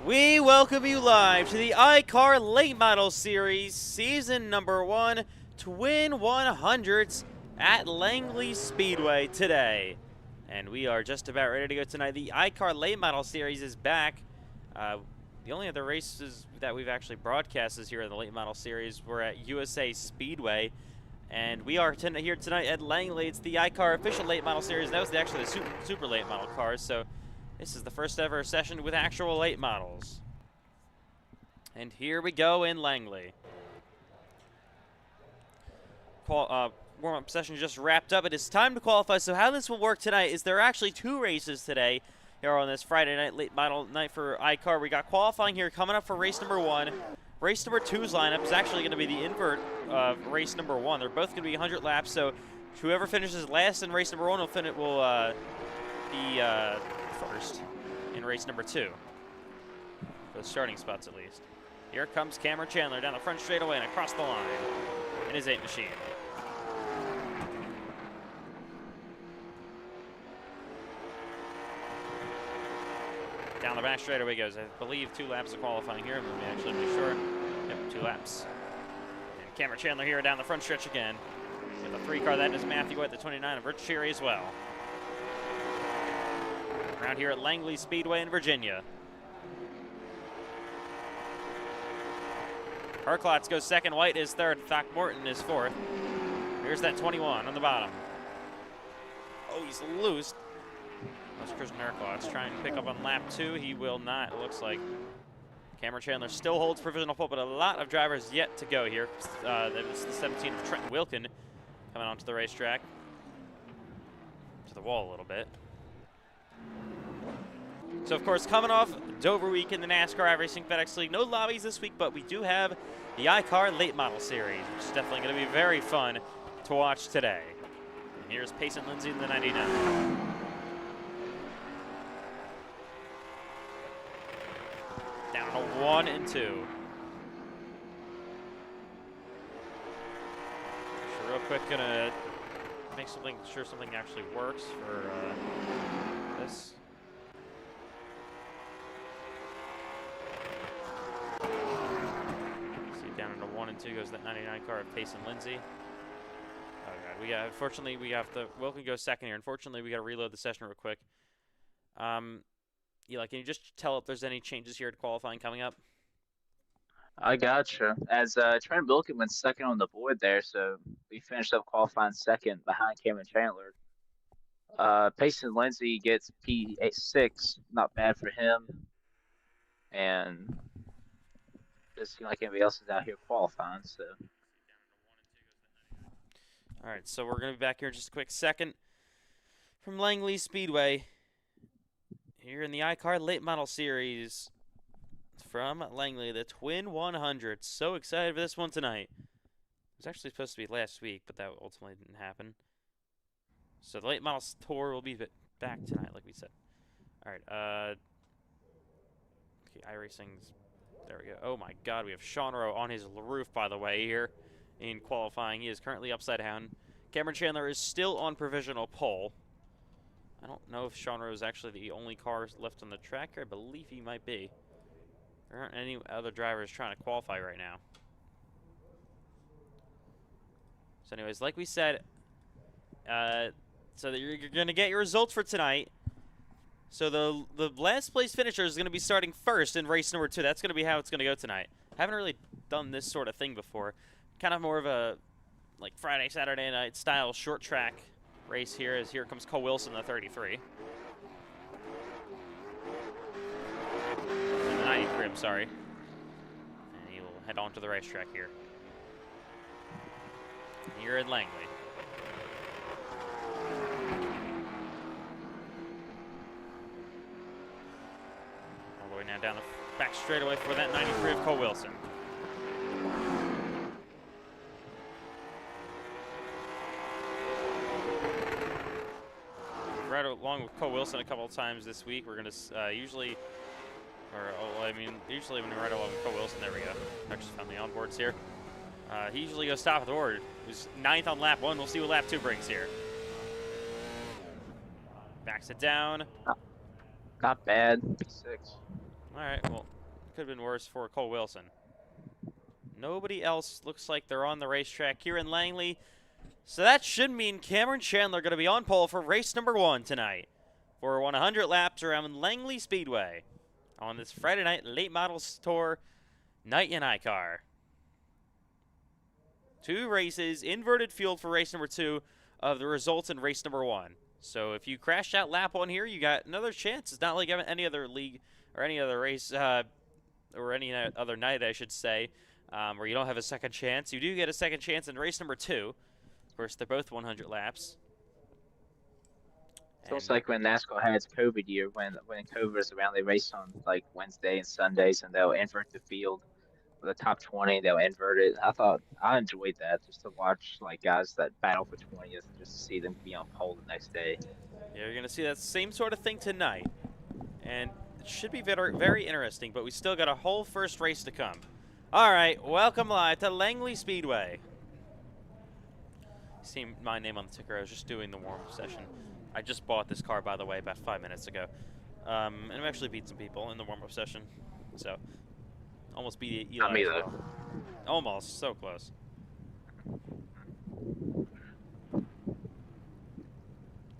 We welcome you live to the iCar Late Model Series, Season Number 1, Twin 100s at Langley Speedway today. And we are just about ready to go tonight. The iCar Late Model Series is back. The only other races that we've actually broadcasted here in the Late Model Series were at USA Speedway. And we are here tonight at Langley. It's the iCar official Late Model Series. That was actually the super late model cars, so this is the first ever session with actual late models. And here we go in Langley. Warm-up session just wrapped up. It is time to qualify. So how this will work tonight is there are actually two races today here on this Friday night late model night for iCar. We got qualifying here coming up for race number 1. Race number 2's lineup is actually going to be the invert of race number 1. They're both going to be 100 laps, so whoever finishes last in race number 1 will be first in race number 2. For the starting spots, at least. Here comes Cameron Chandler down the front straightaway and across the line in his 8 machine. Down the back straightaway goes. I believe 2 laps of qualifying here. Let me actually be sure. Yep, 2 laps. And Cameron Chandler here down the front stretch again. With a 3 car, that is Matthew at the 29 of Rich Cherry as well. Around here at Langley Speedway in Virginia. Herklotz goes second, White is third, Throckmorton is fourth. Here's that 21 on the bottom. Oh, he's loose. That's Christian Herklotz trying to pick up on lap 2. He will not, it looks like. Cameron Chandler still holds provisional pole, but a lot of drivers yet to go here. That was the 17 of Trent Wilkin coming onto the racetrack. To the wall a little bit. So, of course, coming off Dover week in the NASCAR iRacing FedEx League, no lobbies this week, but we do have the iCar Late Model Series, which is definitely going to be very fun to watch today. And here's Payson Lindsay in the 99. Down to 1 and 2. So real quick, gonna make sure something actually works for this. Down into 1 and 2 goes that 99 car of Payson Lindsay. Oh god, unfortunately we have to Wilkin goes second here. Unfortunately, we got to reload the session real quick. Eli, can you just tell if there's any changes here to qualifying coming up? I gotcha. As Trent Wilkin went second on the board there, so we finished up qualifying second behind Cameron Chandler. Payson Lindsay gets P6, not bad for him. And doesn't seem like anybody else is out here qualifying, so. All right, so we're going to be back here in just a quick second from Langley Speedway here in the iCar Late Model Series from Langley, the Twin 100. So excited for this one tonight. It was actually supposed to be last week, but that ultimately didn't happen. So the Late Model Tour will be back tonight, like we said. All right, okay, iRacing's, there we go. Oh my god, we have Sean Rowe on his roof, by the way, here in qualifying. He is currently upside down. Cameron Chandler is still on provisional pole. I don't know if Sean Rowe is actually the only car left on the track here. I believe he might be. There aren't any other drivers trying to qualify right now. So anyways, like we said, so that you're going to get your results for tonight. So the last place finisher is going to be starting first in race number 2. That's going to be how it's going to go tonight. Haven't really done this sort of thing before. Kind of more of a like Friday, Saturday night style short track race here, as here comes Cole Wilson, the 33. The 93, I'm sorry. And he will head on to the racetrack here. Here in Langley. All the way now down the back straightaway for that 93 of Cole Wilson. Right along with Cole Wilson a couple of times this week. We're going to usually when we ride along with Cole Wilson, there we go. I just found the onboards here. He usually goes top of the board. He was 9th on lap 1. We'll see what lap 2 brings here. Backs it down. Not bad. P6. All right, well, could have been worse for Cole Wilson. Nobody else looks like they're on the racetrack here in Langley. So that should mean Cameron Chandler going to be on pole for race number 1 tonight for 100 laps around Langley Speedway on this Friday night late models tour night in iCar. 2 races, inverted field for race number 2 of the results in race number 1. So if you crash out lap 1 here, you got another chance. It's not like any other league or any other race or any other night, I should say, where you don't have a second chance. You do get a second chance in race number 2. Of course, they're both 100 laps. It's almost like when NASCAR had its COVID year, when COVID was around, they raced on like Wednesday and Sundays, and they'll invert the field for the top 20. They'll invert it. I enjoyed that, just to watch like guys that battle for 20th, just to see them be on pole the next day. Yeah, you're gonna see that same sort of thing tonight, and it should be very, very interesting. But we still got a whole first race to come. All right, welcome live to Langley Speedway. See my name on the ticker. I was just doing the warm-up session. I just bought this car, by the way, about 5 minutes ago. And I've actually beat some people in the warm-up session. So, almost beat Eli. Not me, as though. well. Almost. So close.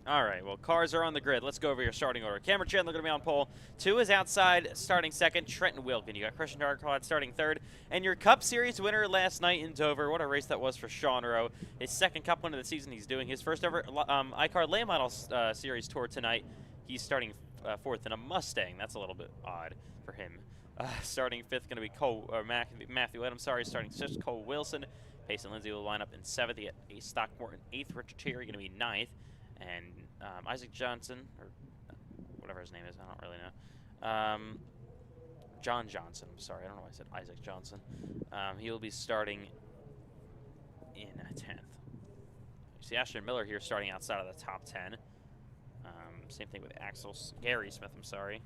All right, well, cars are on the grid. Let's go over your starting order. Cameron Chandler going to be on pole. 2 is outside, starting second. Trenton Wilkin. You got Christian Darkcloud starting third. And your Cup Series winner last night in Dover. What a race that was for Sean Rowe. His second Cup win of the season. He's doing his first ever iCar Late Model Series tour tonight. He's starting 4th in a Mustang. That's a little bit odd for him. Starting 5th going to be Matthew White. I'm sorry, starting 6th, Cole Wilson. Payson Lindsay will line up in 7th. You get Stockmore in 8th. Richard Cherry going to be 9th. And Isaac Johnson, or whatever his name is, I don't really know. John Johnson, I'm sorry, I don't know why I said Isaac Johnson. He will be starting in 10th. You see Ashton Miller here starting outside of the top 10. Same thing with Gary Smith, I'm sorry.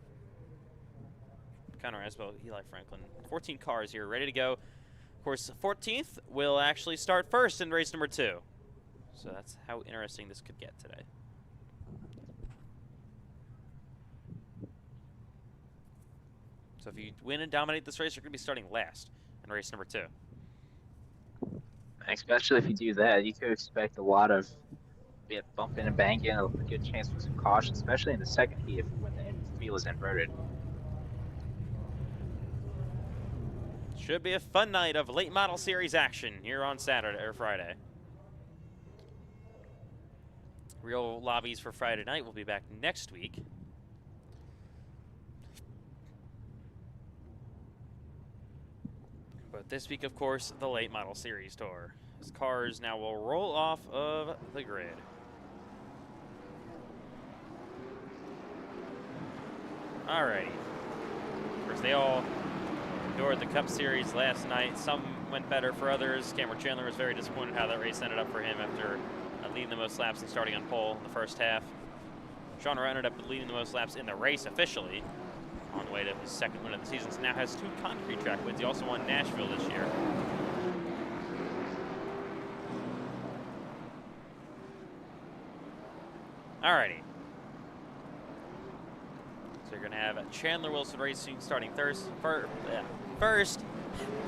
Connor Asbell, Eli Franklin. 14 cars here, ready to go. Of course, the 14th will actually start first in race number 2. So that's how interesting this could get today. So if you win and dominate this race, you're going to be starting last in race number 2. Especially if you do that, you could expect a lot of bumping and banging, a good chance for some caution, especially in the second heat when the field is inverted. Should be a fun night of late model series action here on Saturday or Friday. Real lobbies for Friday night will be back next week. But this week, of course, the late model series tour. As cars now will roll off of the grid. Alrighty. Of course, they all endured the Cup Series last night. Some went better for others. Cameron Chandler was very disappointed how that race ended up for him after leading the most laps and starting on pole in the first half. Sean Rowe ended up leading the most laps in the race officially on the way to his second win of the season. So now has 2 concrete track wins. He also won Nashville this year. Alrighty. So you're going to have Chandler Wilson Racing starting first.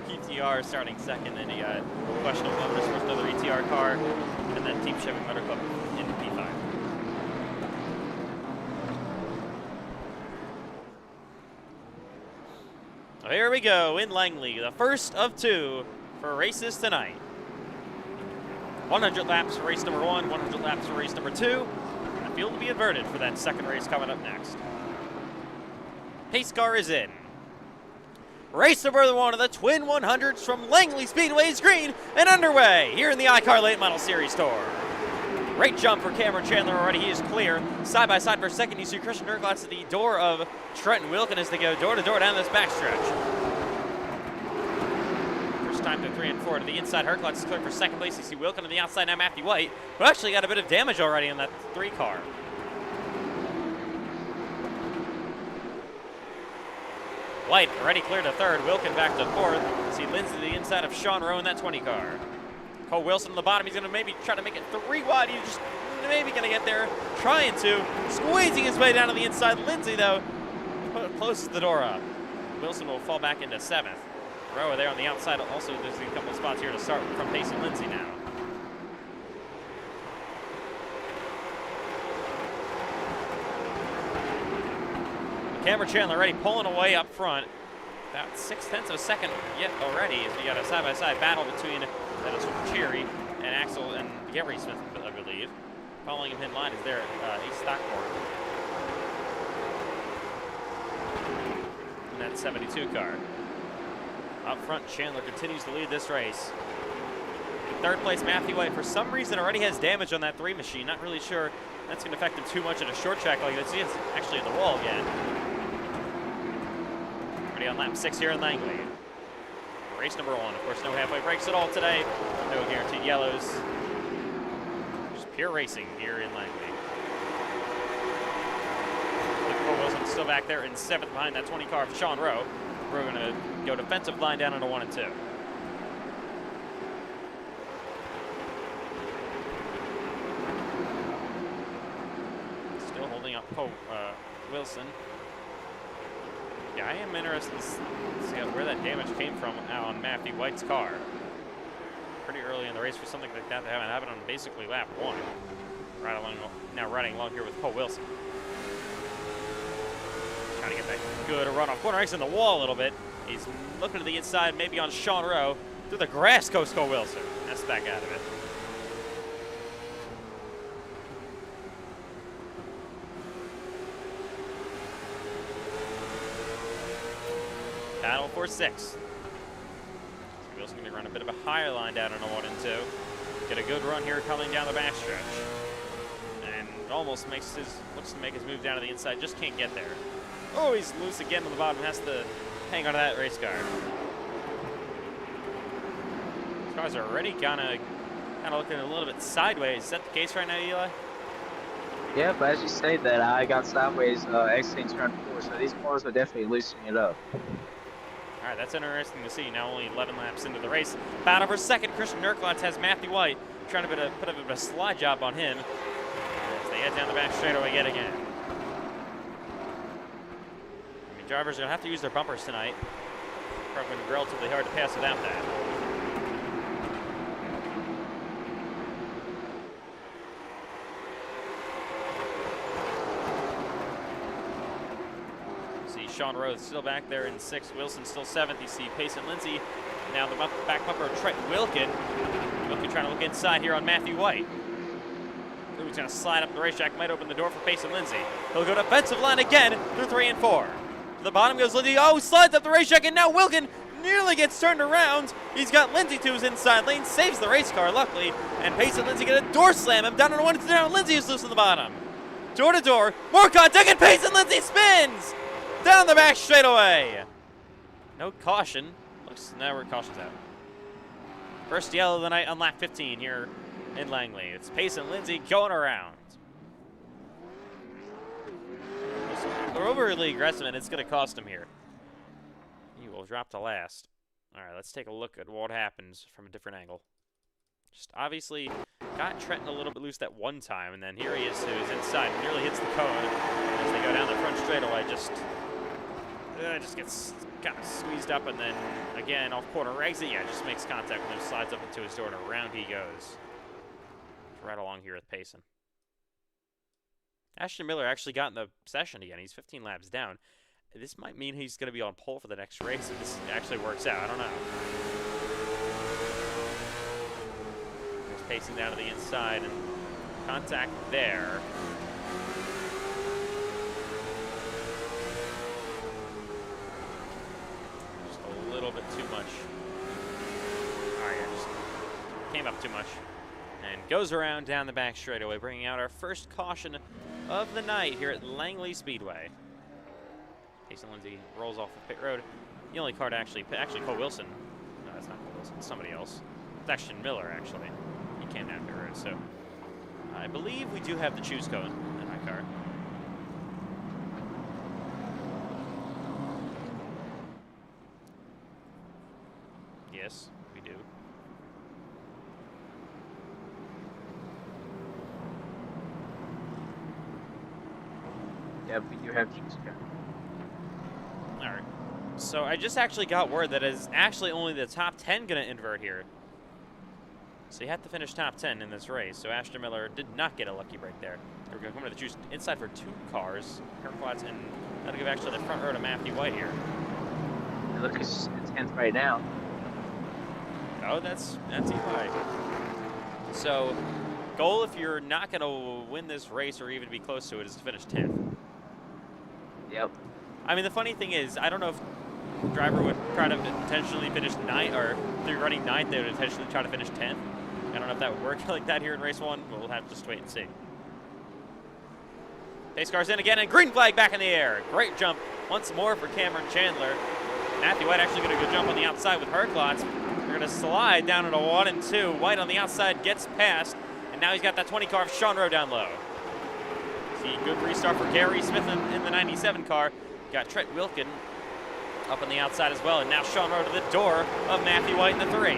ETR starting second, then you got questionable numbers for another ETR car, and then Team Chevy Motor Club in the P5. So here we go in Langley, the first of 2 for races tonight. 100 laps for race number 1, 100 laps for race number 2. And the field will be inverted for that second race coming up next. Pace car is in. Race number 1 of the Twin 100s from Langley Speedway is green and underway here in the iCar Late Model Series Tour. Great jump for Cameron Chandler already. He is clear. Side by side for second, you see Christian Durglatz at the door of Trenton Wilkin as they go door to door down this backstretch. First time through 3 and 4 to the inside. Herklotz is clear for second place. You see Wilkin on the outside now, Matthew White, who actually got a bit of damage already on that 3 car. White already cleared to third. Wilkin back to 4th. See Lindsay to the inside of Sean Rowe in that 20 car. Cole Wilson on the bottom. He's going to maybe try to make it 3 wide. He's just maybe going to get there. Trying to. Squeezing his way down to the inside. Lindsay, though, closes the door up. Wilson will fall back into 7th. Roa there on the outside. Also, there's a couple of spots here to start from Payson Lindsay now. Cameron Chandler already pulling away up front. About 0.6 of a second yet already as we got a side-by-side battle between Dennis Cherry and Axel and Gary Smith, I believe. Following him in line is there Ace Stockport. In that 72 car. Up front, Chandler continues to lead this race. In 3rd place, Matthew White, for some reason, already has damage on that 3 machine. Not really sure that's going to affect him too much at a short track like this. He is actually in the wall again. Already on lap 6 here in Langley. Race number 1. Of course, no halfway breaks at all today. No guaranteed yellows. Just pure racing here in Langley. Cole Wilson still back there in 7th behind that 20 car of Sean Rowe. We're going to go defensive line down into 1 and 2. Still holding up Wilson. Yeah, I am interested to see where that damage came from on Matthew White's car. Pretty early in the race for something like that to happen on basically lap 1. Now riding along here with Cole Wilson. Trying to get that good run-off corner. He's in the wall a little bit. He's looking to the inside, maybe on Sean Rowe. Through the grass goes Cole Wilson. That's back out of it. Battle for 6th. Wilson going to run a bit of a higher line down into 1 and 2. Get a good run here coming down the backstretch. And almost looks to make his move down to the inside. Just can't get there. Oh, he's loose again on the bottom. Has to hang on to that race car. These cars are already kind of looking a little bit sideways. Is that the case right now, Eli? Yeah, but as you say that, I got sideways exiting turn 4, so these cars are definitely loosening it up. All right, that's interesting to see. Now only 11 laps into the race. Battle for 2nd. Christian Nurklotz has Matthew White trying to put a bit of a slide job on him as they head down the back straightaway yet again. Drivers are going to have to use their bumpers tonight. Probably going to be relatively hard to pass without that. See Sean Rhodes still back there in 6th. Wilson still 7th. You see Payson Lindsay. Now the back bumper of Trent Wilkin. Wilkin trying to look inside here on Matthew White. He's going to slide up the racetrack. Might open the door for Payson Lindsay. He'll go defensive line again through 3 and 4. To the bottom goes Lindsay. Oh, slides up the racetrack, and now Wilkin nearly gets turned around. He's got Lindsay to his inside lane, saves the race car, luckily, and Payson Lindsay get a door slam him down on 1 and 2. Now Lindsay is loose on the bottom. Door to door, more contact, and Payson Lindsay spins down the back straightaway. No caution. Looks now where caution's out. First yellow of the night on lap 15 here in Langley. It's Payson Lindsay going around. They're overly aggressive, and it's going to cost him here. He will drop to last. All right, let's take a look at what happens from a different angle. Just obviously got Trenton a little bit loose that one time, and then here he is to his inside. Nearly hits the cone as they go down the front straightaway. Just gets kind of squeezed up, and then again off corner exit. Yeah, just makes contact with him, slides up into his door, and around he goes. Right along here with Payson. Ashton Miller actually got in the session again. He's 15 laps down. This might mean he's going to be on pole for the next race if this actually works out. I don't know. There's Payson down to the inside and contact there. Just a little bit too much. All right, just came up too much. And goes around down the back straightaway, bringing out our first caution of the night here at Langley Speedway. Payson Lindsay rolls off the pit road. The only car to actually Cole Wilson. No, that's not Cole Wilson. It's somebody else. It's Ashton Miller, actually. He came down pit road. So I believe we do have the choose code in my car. Yes, we do. Yeah, we do have choose code. All right. So I just actually got word that is actually only the top 10 going to invert here. So you have to finish top 10 in this race. So Ashton Miller did not get a lucky break there. We're going to come to the juice inside for 2 cars. Herklotz, and that'll give actually the front row to Matthew White here. Look, it's 10th right now. Oh, that's Eli. So goal, if you're not going to win this race or even be close to it, is to finish 10th. Yep. I mean, the funny thing is, I don't know if the driver would try to intentionally finish 9th, or if they're running 9th, they would intentionally try to finish 10th. I don't know if that would work like that here in race 1. We'll have to just wait and see. Pace car's in again, and green flag back in the air. Great jump once more for Cameron Chandler. Matthew White actually going to go jump on the outside with Herklotz. They're going to slide down into 1 and 2. White on the outside gets past, and now he's got that 20 car of Sean Rowe down low. See, good restart for Gary Smith in the 97 car. Got Trent Wilkin up on the outside as well, and now Sean Rowe to the door of Matthew White in the 3.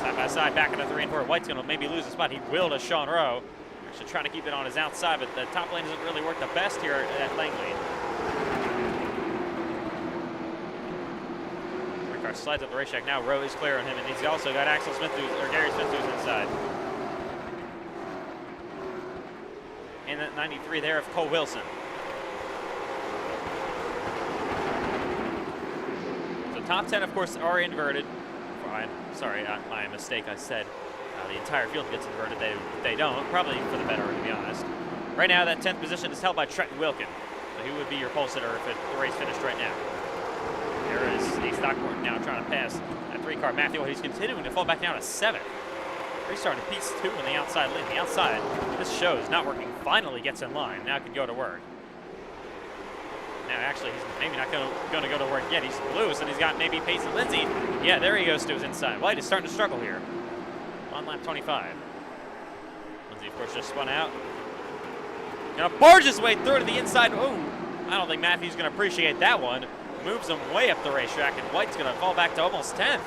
Side by side, back in the 3 and 4. White's going to maybe lose a spot. He will to Sean Rowe. Actually trying to keep it on his outside, but the top lane doesn't really work the best here at Langley. Car slides up the racetrack. Now Rowe is clear on him, and he's also got Axel Smith, or Gary Smith, who's inside. And that 93 there of Cole Wilson. So top 10, of course, are inverted. Sorry, my mistake. I said the entire field gets inverted. They don't. Probably for the better, to be honest. Right now, that 10th position is held by Trenton Wilkin. So he would be your pole sitter if the race finished right now. There is Nate Stockport now trying to pass that 3 car. Matthew, he's continuing to fall back down to 7th. Restarting piece 2 on the outside lane. The outside, this shows not working. Finally gets in line. Now can go to work. Now actually, he's maybe not going to go to work yet. He's loose, and he's got maybe Payson Lindsay. Yeah, there he goes to his inside. White is starting to struggle here. On lap 25. Lindsay, of course, just spun out. Gonna barge his way through to the inside. Oh, I don't think Matthew's going to appreciate that one. Moves him way up the racetrack, and White's going to fall back to almost 10th.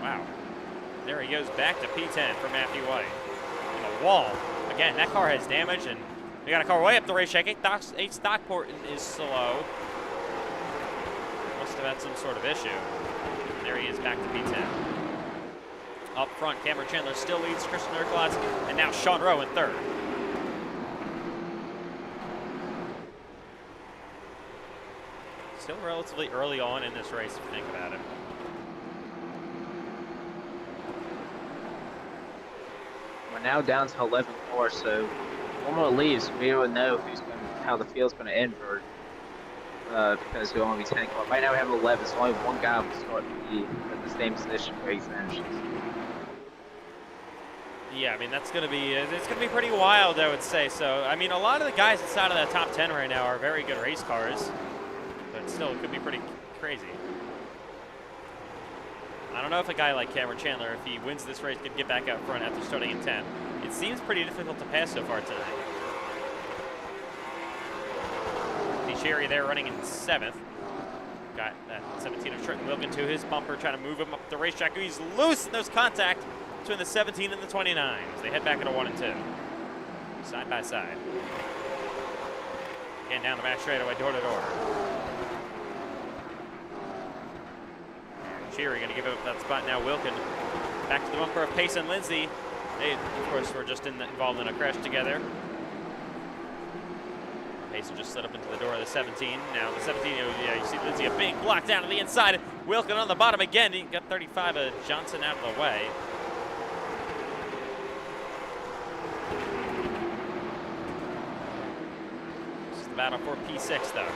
Wow. There he goes back to P10 for Matthew White. And the wall. Again, that car has damage, and we got a car way up the racetrack. 8 Stockport is slow. Must have had some sort of issue. And there he is back to P10. Up front, Cameron Chandler still leads Christian Herklotz, and now Sean Rowe in 3rd. Still relatively early on in this race, if you think about it. We're now down to 11 cars, so one more leaves, we will know how the field's going to invert because there'll only be 10 cars. Right now we have 11, so only one guy will start at the same position where he finishes. Yeah, I mean, it's going to be pretty wild, I would say. So, I mean, a lot of the guys inside of that top 10 right now are very good race cars. But still, it could be pretty crazy. I don't know if a guy like Cameron Chandler, if he wins this race, could get back out front after starting in 10th. It seems pretty difficult to pass so far tonight. Cherry there running in 7th. Got that 17 of Trenton Wilkin to his bumper, trying to move him up the racetrack. He's loose, and there's contact between the 17 and the 29 as they head back into 1 and 2. Side by side. Again, down the back straightaway, door to door. Cherry going to give up that spot now. Wilkin back to the bumper of Pace and Lindsay. They, of course, were just involved in a crash together. Payson just slid up into the door of the 17. Now the 17, yeah, you see Lindsay a big block down to the inside. Wilkin on the bottom again. He got 35 of Johnson out of the way. This is the battle for P6, though.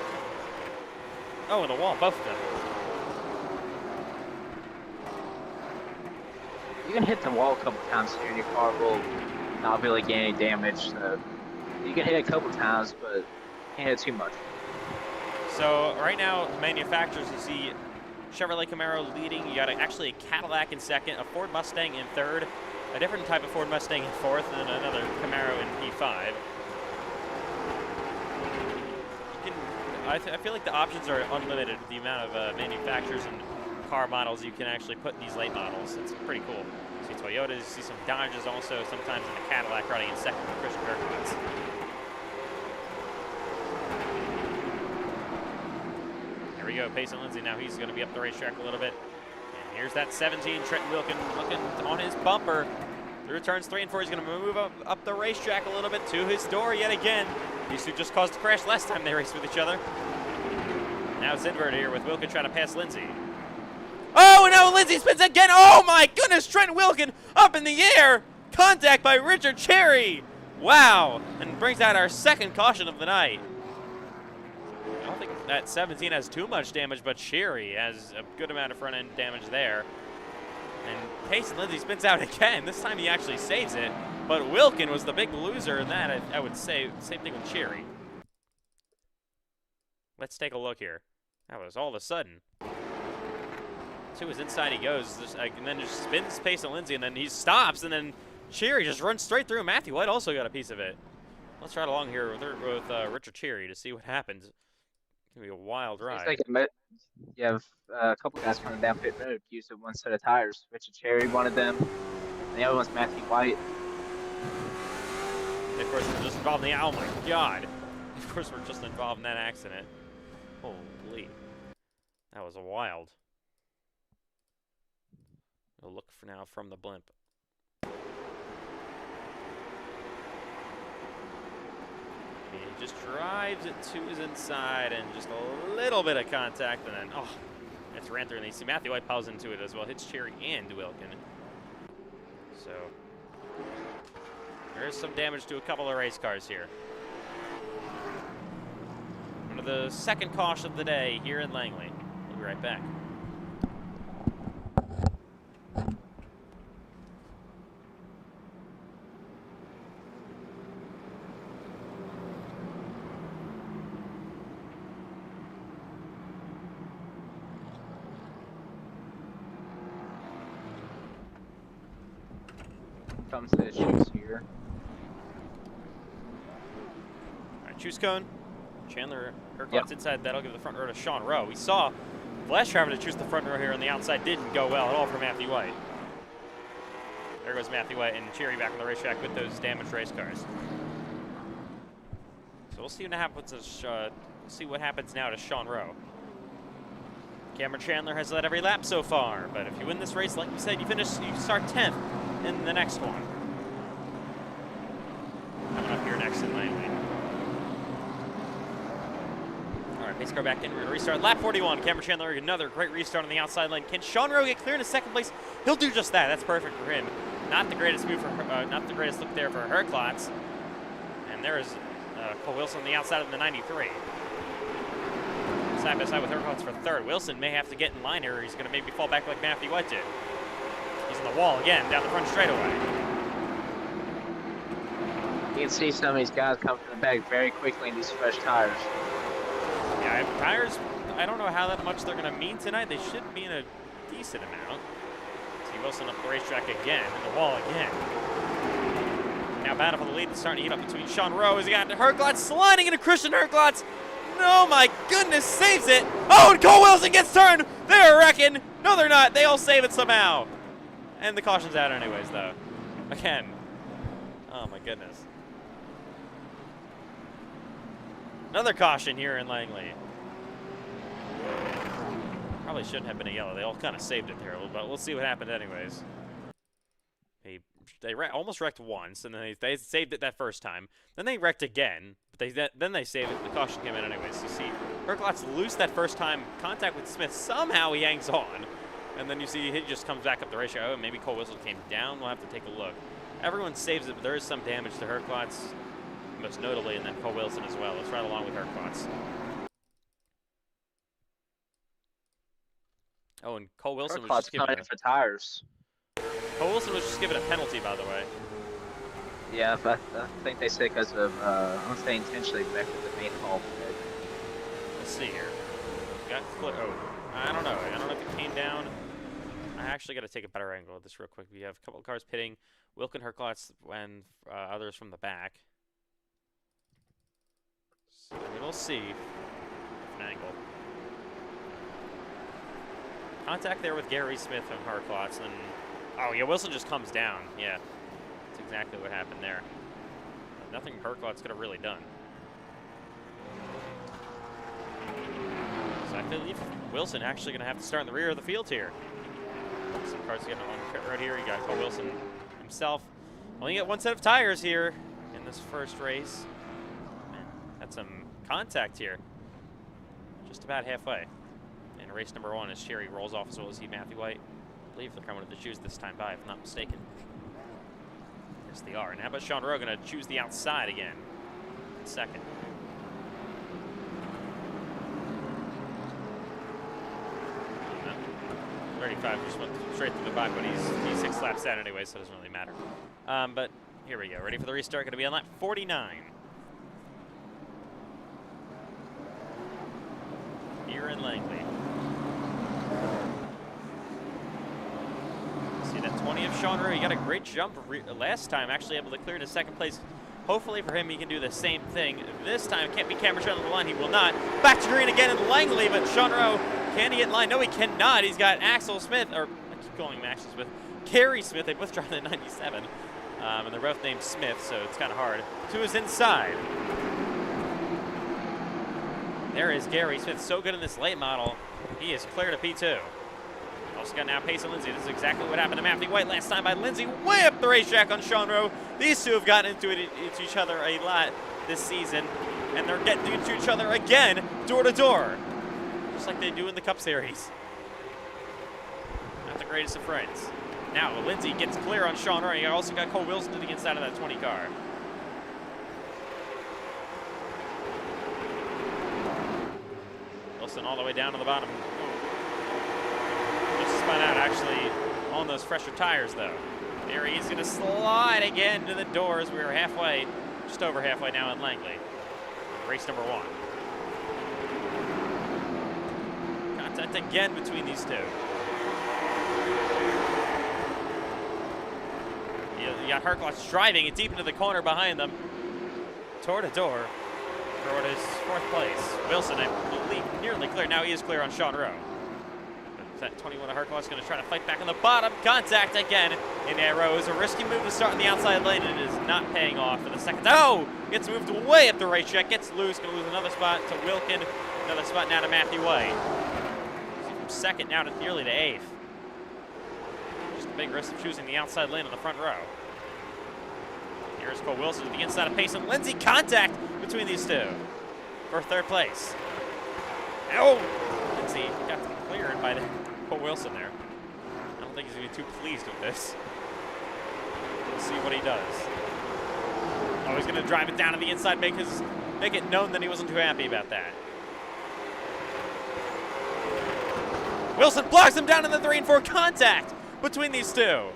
Oh, and the wall, both of them. You can hit the wall a couple times here, and your car will not really gain any damage. So you can hit it a couple times, but can't hit too much. So right now, the manufacturers, you see Chevrolet Camaro leading. You got actually a Cadillac in 2nd, a Ford Mustang in 3rd, a different type of Ford Mustang in 4th, and another Camaro in P5. I feel like the options are unlimited with the amount of manufacturers and car models you can actually put in these late models. It's pretty cool. You see Toyotas, you see some Dodges also, sometimes in the Cadillac running in second with Christian Hercules. Here we go, Payson Lindsay. Now he's going to be up the racetrack a little bit. And here's that 17, Trenton Wilkin looking on his bumper. Through turns 3 and 4, he's going to move up the racetrack a little bit to his door yet again. These two just caused a crash last time they raced with each other. Now it's inverted here with Wilkin trying to pass Lindsay. Oh, and now Lindsay spins again. Oh my goodness, Trent Wilkin up in the air. Contact by Richard Cherry. Wow, and brings out our second caution of the night. I don't think that 17 has too much damage, but Cherry has a good amount of front end damage there. And Payson Lindsay spins out again. This time he actually saves it, but Wilkin was the big loser in that, I would say. Same thing with Cherry. Let's take a look here. That was all of a sudden. To his inside he goes, and then just spins Payson Lindsay, and then he stops, and then Cherry just runs straight through. Matthew White also got a piece of it. Let's ride along here with Richard Cherry to see what happens. It's gonna be a wild ride. You have a couple guys coming down pit road using one set of tires. Richard Cherry, one of them. And the other one's Matthew White. And of course, we're just involved in the. Oh my God! Of course, we're just involved in that accident. Holy, that was wild. We'll look for now from the blimp. He just drives it to his inside and just a little bit of contact, and then, oh, it's ran through. And you see Matthew White piles into it as well. Hits Cherry and Wilkin. So, there is some damage to a couple of race cars here. One of the second caution of the day here in Langley. We'll be right back. Comes to issues here. All right, choose cone. Chandler Hercules inside. That'll give the front row to Sean Rowe. We saw Flash driver to choose the front row here on the outside. Didn't go well at all for Matthew White. There goes Matthew White and Cherry back on the racetrack with those damaged race cars. So we'll see what happens. See what happens now to Sean Rowe. Cameron Chandler has led every lap so far, but if you win this race, like we said, you start 10th in the next one. Coming up here next in Langley. All right, pace car back in. We're gonna restart lap 41. Cameron Chandler, another great restart on the outside lane. Can Sean Rowe get clear into second place? He'll do just that. That's perfect for him. Not the greatest move for, not the greatest look there for Herklotz. And there is Cole Wilson on the outside of the 93. Side by side with Herklotz for third. Wilson may have to get in line here, or he's going to maybe fall back like Matthew White did. He's on the wall again, down the front straightaway. You can see some of these guys come from the back very quickly in these fresh tires. Yeah, tires, I don't know how that much they're going to mean tonight. They should be in a decent amount. See Wilson up the racetrack again, in the wall again. Now battle for the lead, starting to heat up between Sean Rowe as he got Herklotz sliding into Christian Herklotz. Oh my goodness, saves it. Oh, and Cole Wilson gets turned. They're wrecking. No, they're not. They all save it somehow. And the caution's out anyways, though. Again. Oh my goodness. Another caution here in Langley. Probably shouldn't have been a yellow. They all kind of saved it there a little bit. We'll see what happened anyways. They almost wrecked once, and then they saved it that first time. Then they wrecked again, but then they saved it. The caution came in anyways. You see, Herklotz loose that first time. Contact with Smith. Somehow he hangs on. And then you see he just comes back up the ratio. Oh, maybe Cole Wilson came down. We'll have to take a look. Everyone saves it, but there is some damage to Herklotz, most notably, and then Cole Wilson as well. Let's ride along with Herklotz. Oh, and Cole Wilson was just given for tires. Cole Wilson was just given a penalty, by the way. Yeah, but I think they say because of, I don't say intentionally, back with the main call. Let's see here. Oh, I don't know. I don't know if it came down. I actually got to take a better angle of this real quick. We have a couple of cars pitting. Wilkin, Herklotz, and others from the back. So we'll see. Different angle. contact there with Gary Smith from Harklotz, and oh yeah, Wilson just comes down. Yeah, that's exactly what happened there. Nothing Harklotz could have really done. So I believe Wilson actually going to have to start in the rear of the field here. Some cars getting on pit road here. You got Cole Wilson himself. Only get one set of tires here in this first race. Man, had some contact here. Just about halfway. And race number 1 as Cherry rolls off as well as Matthew White. I believe they're coming to the shoes this time by, if I'm not mistaken. Yes, they are. And how about Sean Rowe going to choose the outside again? Second. 35 just went straight through the back, but he's 6 laps out anyway, so it doesn't really matter. But here we go. Ready for the restart. Going to be on lap 49. Here in Langley. See that 20 of Sean Rowe. He got a great jump last time, actually able to clear into second place. Hopefully for him, he can do the same thing this time. Can't be camera shot on the line. He will not. Back to green again in Langley, but Sean Rowe, can he get in line? No, he cannot. He's got Axel Smith, or I keep calling him Axel Smith, Gary Smith. They both drive the 97, and they're both named Smith, so it's kind of hard. To his inside. There is Gary Smith, so good in this late model. He is clear to P2. Also got now Payson Lindsay. This is exactly what happened to Matthew White last time by Lindsay. Way up the racetrack on Sean Rowe. These two have gotten into each other a lot this season, and they're getting into each other again, door to door, just like they do in the Cup Series. Not the greatest of friends. Now Lindsay gets clear on Sean Rowe. You also got Cole Wilson to the inside of that 20 car. Wilson all the way down to the bottom. Just spun out actually on those fresher tires though. There he is going to slide again to the doors. We are halfway, just over halfway now in Langley. Race number 1. Contact again between these two. You got Harklotz driving it deep into the corner behind them. Door to door toward his 4th place. Wilson, I believe, nearly clear. Now he is clear on Sean Rowe. That 21 of Harklotz going to try to fight back on the bottom. Contact again in Rowe. It was a risky move to start on the outside lane, and it is not paying off for the second. Oh! Gets moved way up the racetrack. Gets loose. Going to lose another spot to Wilkin. Another spot now to Matthew White. From 2nd now to nearly to 8th. Just a big risk of choosing the outside lane on the front row. Here's Cole Wilson to the inside of Payson Lindsay. Contact between these two for 3rd place. Oh! Lindsay got cleared by Cole Wilson there. I don't think he's going to be too pleased with this. We'll see what he does. Oh, he's going to drive it down to the inside, make it known that he wasn't too happy about that. Wilson blocks him down in the 3 and 4. Contact between these two.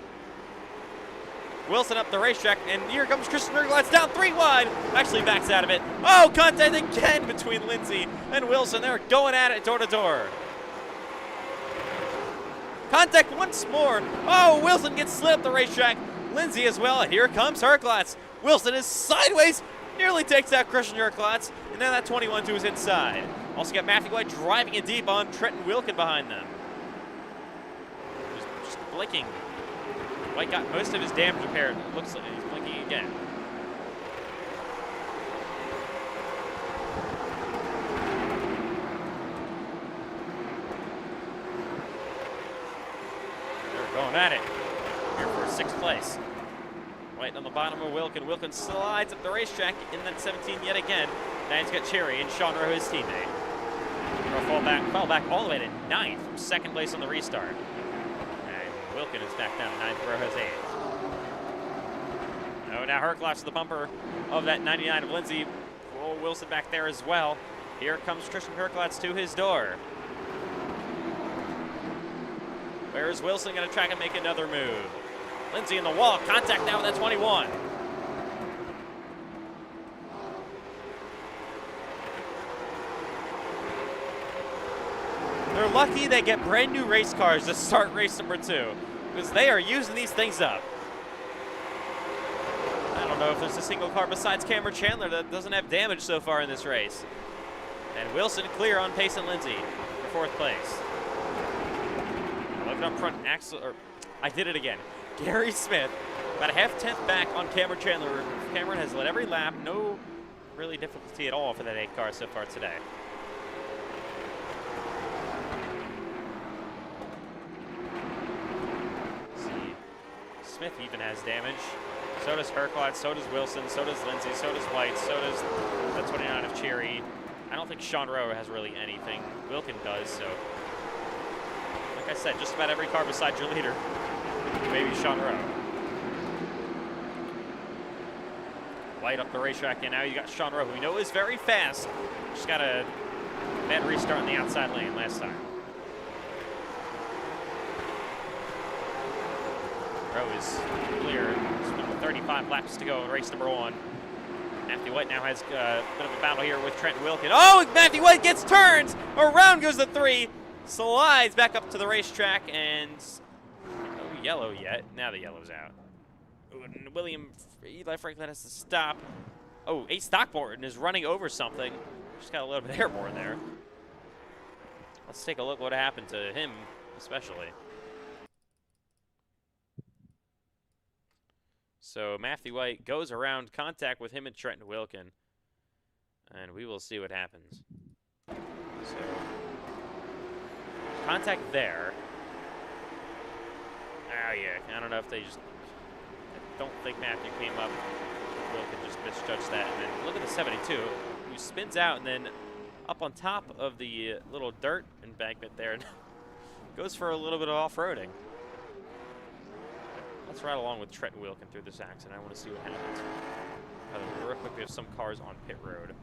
Wilson up the racetrack, and here comes Christian Berglatz down 3 wide. Actually backs out of it. Oh, contact again between Lindsay and Wilson. They're going at it door to door. Contact once more. Oh, Wilson gets slid up the racetrack. Lindsay as well. And here comes Harklotz. Wilson is sideways. Nearly takes out Christian Harklotz. And now that 21 to his inside. Also got Matthew White driving it deep on Trenton Wilkin behind them. Just blinking. White got most of his damage repaired. It looks like he's blinking again. Going at it here for 6th place. White on the bottom of Wilkin. Wilkin slides up the racetrack in that 17 yet again. Now he's got Cherry and Sean Rowe, his teammate. Fell back all the way to 9th from 2nd place on the restart. And Wilkin is back down to 9th. Rowe has 8th. Oh, now Harklotz to the bumper of that 99 of Lindsay. Oh, Wilson back there as well. Here comes Christian Harklotz to his door. Where is Wilson going to try and make another move? Lindsay in the wall. Contact now with that 21. They're lucky they get brand new race cars to start race number 2, because they are using these things up. I don't know if there's a single car besides Cameron Chandler that doesn't have damage so far in this race. And Wilson clear on Payson Lindsay for 4th place. Wilkin up front. I did it again. Gary Smith, about a half-tenth back on Cameron Chandler. Cameron has led every lap. No really difficulty at all for that 8 car so far today. See, Smith even has damage. So does Herclot, so does Wilson, so does Lindsay, so does White, so does the 29 of Cherry. I don't think Sean Rowe has really anything. Wilkin does, so. Like I said, just about every car besides your leader. Maybe Sean Rowe. White up the racetrack, and now you got Sean Rowe, who we know is very fast. Just got a bad restart in the outside lane last time. Rowe is clear. 35 laps to go in race number 1. Matthew White now has a bit of a battle here with Trent Wilkin. Oh, Matthew White gets turns! Around goes the 3. Slides back up to the racetrack, and no yellow yet. Now the yellow's out. Ooh, and Eli Franklin has to stop. Oh, Ace Stockmorton is running over something. Just got a little bit airborne there. Let's take a look what happened to him, especially. So Matthew White goes around contact with him and Trenton Wilkin. And we will see what happens. So contact there. Oh yeah, I don't know if they just, I don't think Matthew came up. Wilkin just misjudged that. And then look at the 72, who spins out and then up on top of the little dirt embankment there and goes for a little bit of off-roading. Let's ride along with Trent Wilkin through this accident. I want to see what happens. Real quick, we have some cars on pit road.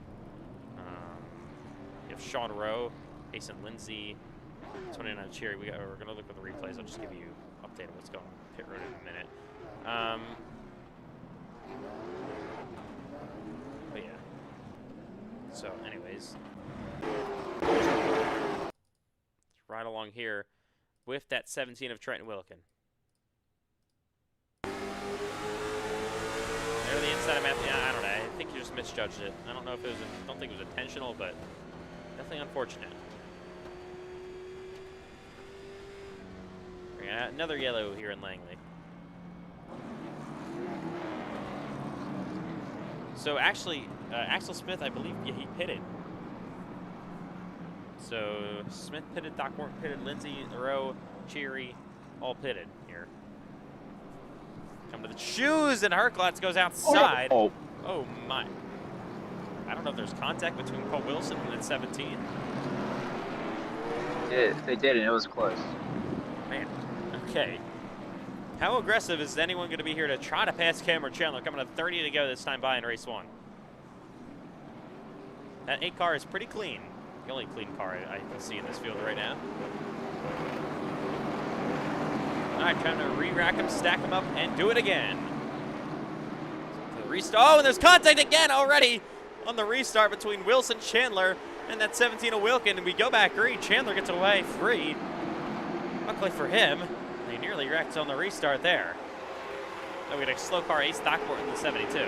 We have Sean Rowe, Jason Lindsay, 29 Cherry. We're going to look at the replays. I'll just give you an update on what's going on pit road in a minute. But yeah. So, anyways. Let's ride along here with that 17 of Trent Wilkin. There the inside of Matthew. I don't know. I think you just misjudged it. I don't know if it was. I don't think it was intentional, but definitely unfortunate. We got another yellow here in Langley. So actually, Axel Smith, I believe, yeah, he pitted. So Smith pitted, Doc Morton pitted, Lindsay, Rowe, Cheery, all pitted here. Come to the shoes, and Herklotz goes outside. Oh. Oh my. I don't know if there's contact between Cole Wilson and that 17. They did, and it was close. Man, okay. How aggressive is anyone going to be here to try to pass Cameron Chandler? Coming to 30 to go this time by in race 1. That 8 car is pretty clean. The only clean car I can see in this field right now. All right, trying to re-rack him, stack him up, and do it again. So the restart. Oh, and there's contact again already on the restart between Wilson, Chandler, and that 17 of Wilkin. And we go back green. Chandler gets away free. Luckily for him, he nearly wrecked on the restart there. So we get a slow car, Ace Stockport in the 72.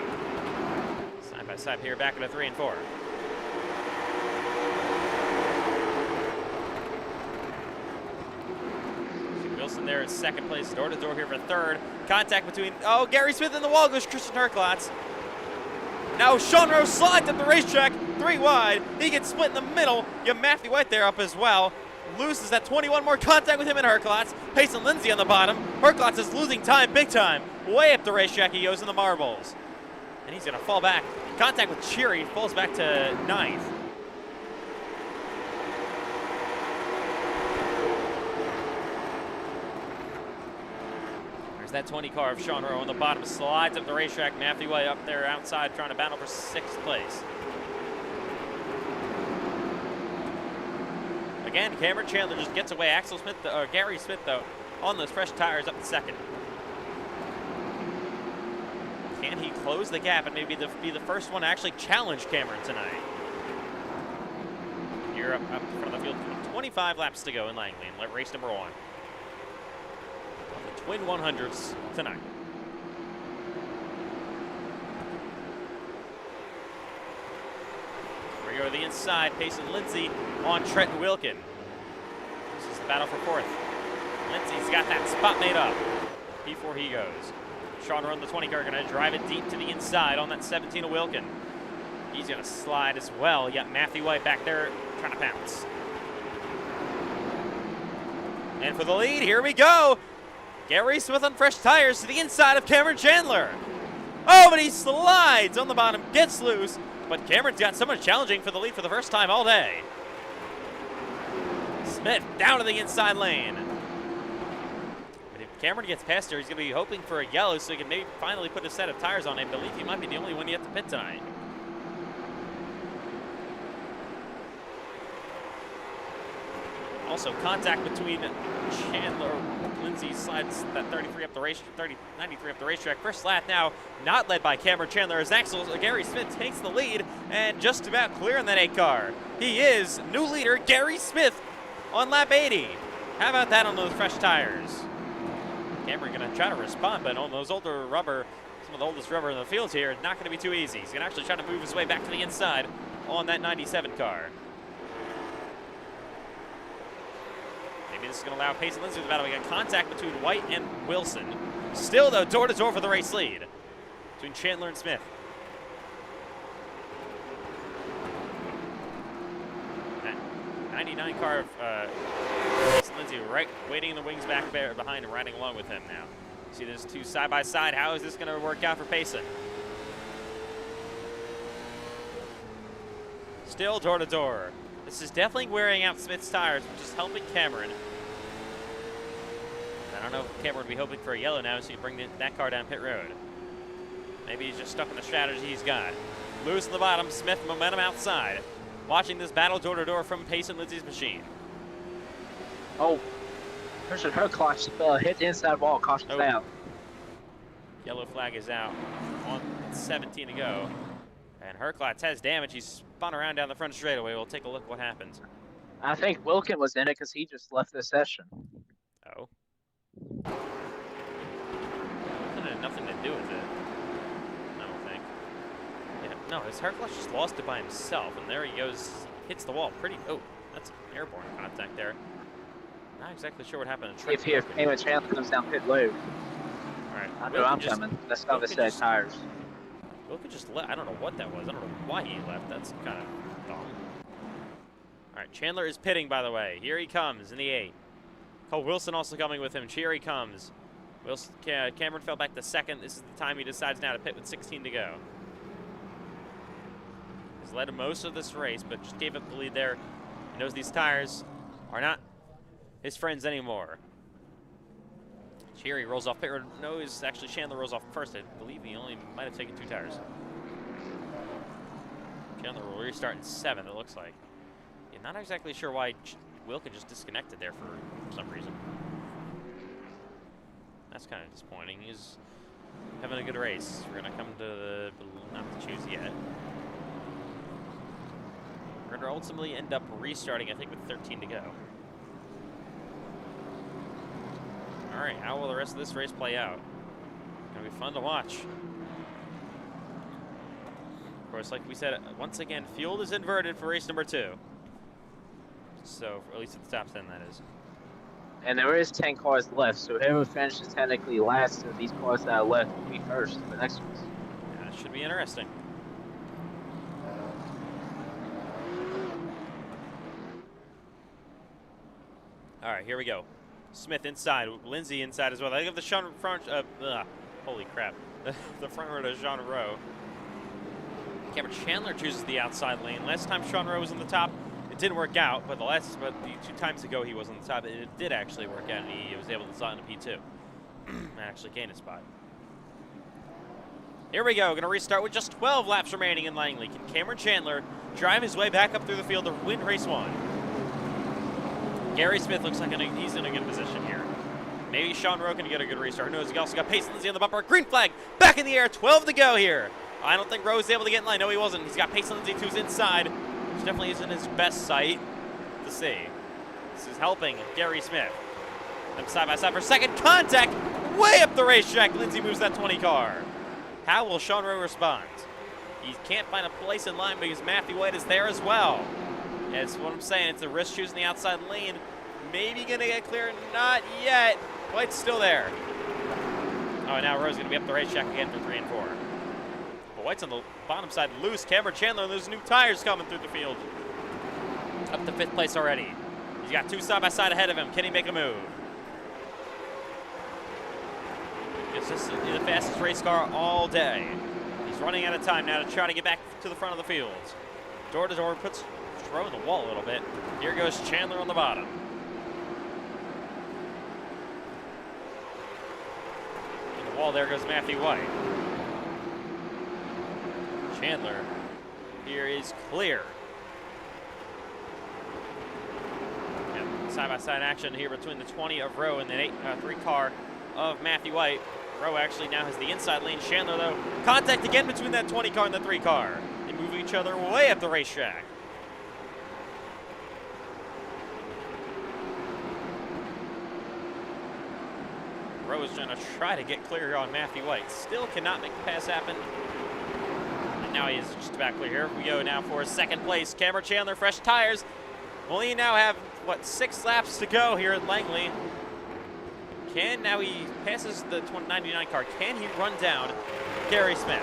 Side by side here, back into 3 and 4. Wilson there in second place, door to door here for third. Contact between, oh, Gary Smith in the wall goes Christian Herklotz. Now Sean Rowe slides up the racetrack, 3 wide. He gets split in the middle. You have Matthew White there up as well. Loses that 21, more contact with him and Herklotz. Payson Lindsay on the bottom. Herklotz is losing time big time. Way up the racetrack he goes in the marbles. And he's going to fall back. Contact with Cheery, falls back to 9th. That 20 car of Sean Rowe on the bottom slides up the racetrack. Matthew White up there outside trying to battle for 6th place. Again, Cameron Chandler just gets away. Axel Smith, Gary Smith, though, on those fresh tires up in 2nd. Can he close the gap and maybe be the first one to actually challenge Cameron tonight? You're up in front of the field. 25 laps to go in Langley in race number 1. Twin 100s tonight. We go to the inside. Payson Lindsay on Trenton Wilkin. This is the battle for 4th. Lindsay's got that spot made up before he goes. Sean Rowe in the 20 car going to drive it deep to the inside on that 17 of Wilkin. He's going to slide as well. You got Matthew White back there trying to pounce. And for the lead, here we go. Gary Smith on fresh tires to the inside of Cameron Chandler. Oh, but he slides on the bottom, gets loose. But Cameron's got someone challenging for the lead for the first time all day. Smith down to the inside lane. But if Cameron gets past her, he's going to be hoping for a yellow so he can maybe finally put a set of tires on. I believe he might be the only one yet to pit tonight. Also, contact between Chandler, Lindsay slides that 93 up the 93 up the racetrack. First lap now, not led by Cameron Chandler as Gary Smith takes the lead and just about clearing that 8 car. He is new leader Gary Smith on lap 80. How about that on those fresh tires? Cameron going to try to respond, but on those older rubber, some of the oldest rubber in the field here, not going to be too easy. He's going to actually try to move his way back to the inside on that 97 car. Maybe this is going to allow Pace and Lindsay to the battle. We got contact between White and Wilson. Still, though, door-to-door for the race lead between Chandler and Smith. That 99 car of Pace and Lindsay right waiting in the wings back there behind and riding along with him now. See those two side by side. How is this going to work out for Payson? Still door-to-door. This is definitely wearing out Smith's tires, which is helping Cameron. I don't know if Cameron would be hoping for a yellow now, so you bring that car down pit road. Maybe he's just stuck in the strategy he's got. Loose in the bottom, Smith momentum outside. Watching this battle door-to-door from Pace and Lindsay's machine. Oh, Christian Herclock hit the inside wall, caution out. Yellow flag is out on 17 to go. And Herclock has damage. He's spun around down the front straightaway. We'll take a look what happens. I think Wilkin was in it because he just left the session. Oh. That had nothing to do with it. I don't think. Yeah, no, his Herclock just lost it by himself. And there he goes. Hits the wall pretty. Oh, that's an airborne contact there. Not exactly sure what happened. If here, Cameron Chandler comes down pit low. All right. I know I'm coming. Let's stop this set of tires. Wilkin just left. I don't know what that was. I don't know why he left. That's kind of dumb. All right, Chandler is pitting, by the way. Here he comes in the 8. Cole Wilson also coming with him. Here he comes. Wilson, Cameron fell back to second. This is the time he decides now to pit with 16 to go. He's led most of this race, but just gave up the lead there. He knows these tires are not his friends anymore. Cherry rolls off pit road. No, it's actually Chandler rolls off first. I believe he only might have taken 2 tires. Chandler will restart in 7th, it looks like. Yeah, not exactly sure why Wilkin just disconnected there for some reason. That's kind of disappointing. He's having a good race. We're going to come to the, not to choose yet. We're going to ultimately end up restarting, I think, with 13 to go. All right, how will the rest of this race play out? Gonna be fun to watch. Of course, like we said, once again, field is inverted for race number 2. So, at least at the top 10, that is. And there is 10 cars left, so whoever finishes technically last of these cars that are left will be first in the next one. Yeah, that should be interesting. All right, here we go. Smith inside, Lindsay inside as well. They have the front, holy crap, the front row to Jean Rowe. Cameron Chandler chooses the outside lane. Last time Sean Rowe was on the top, it didn't work out, but the 2 times ago he was on the top, it did actually work out, and he was able to slot into P2 and actually gain a spot. Here we go, going to restart with just 12 laps remaining in Langley. Can Cameron Chandler drive his way back up through the field to win race 1? Gary Smith looks like he's in a good position here. Maybe Sean Rowe can get a good restart. Who knows? He also got Pace and Lindsay on the bumper. Green flag back in the air. 12 to go here. I don't think Rowe was able to get in line. No, he wasn't. He's got Pace and Lindsay who's inside, which definitely isn't his best sight to see. This is helping Gary Smith. Them side by side for second. Contact way up the racetrack. Lindsay moves that 20 car. How will Sean Rowe respond? He can't find a place in line because Matthew White is there as well. That's what I'm saying. It's a risk choosing the outside lane. maybe gonna get clear. Not yet. White's still there. Oh, now Rowe's gonna be up the racetrack again for 3 and 4. But White's on the bottom side loose. Cameron Chandler, there's new tires coming through the field. Up to 5th place already. He's got 2 side-by-side ahead of him. Can he make a move? It's just the fastest race car all day. He's running out of time now to try to get back to the front of the field. Door to door, puts Rowe in the wall a little bit. Here goes Chandler on the bottom. In the wall there goes Matthew White. Chandler here is clear. Side-by-side action here between the 20 of Rowe and the 3 car of Matthew White. Rowe actually now has the inside lane. Chandler, though, contact again between that 20 car and the 3 car. They move each other way up the racetrack. Rowe is trying to try to get clear on Matthew White. Still cannot make the pass happen. And now he is just about clear. Here we go now for 2nd place. Cameron Chandler, fresh tires. Only now have, what, 6 laps to go here at Langley. Now he passes the 99 car. Can he run down Gary Smith?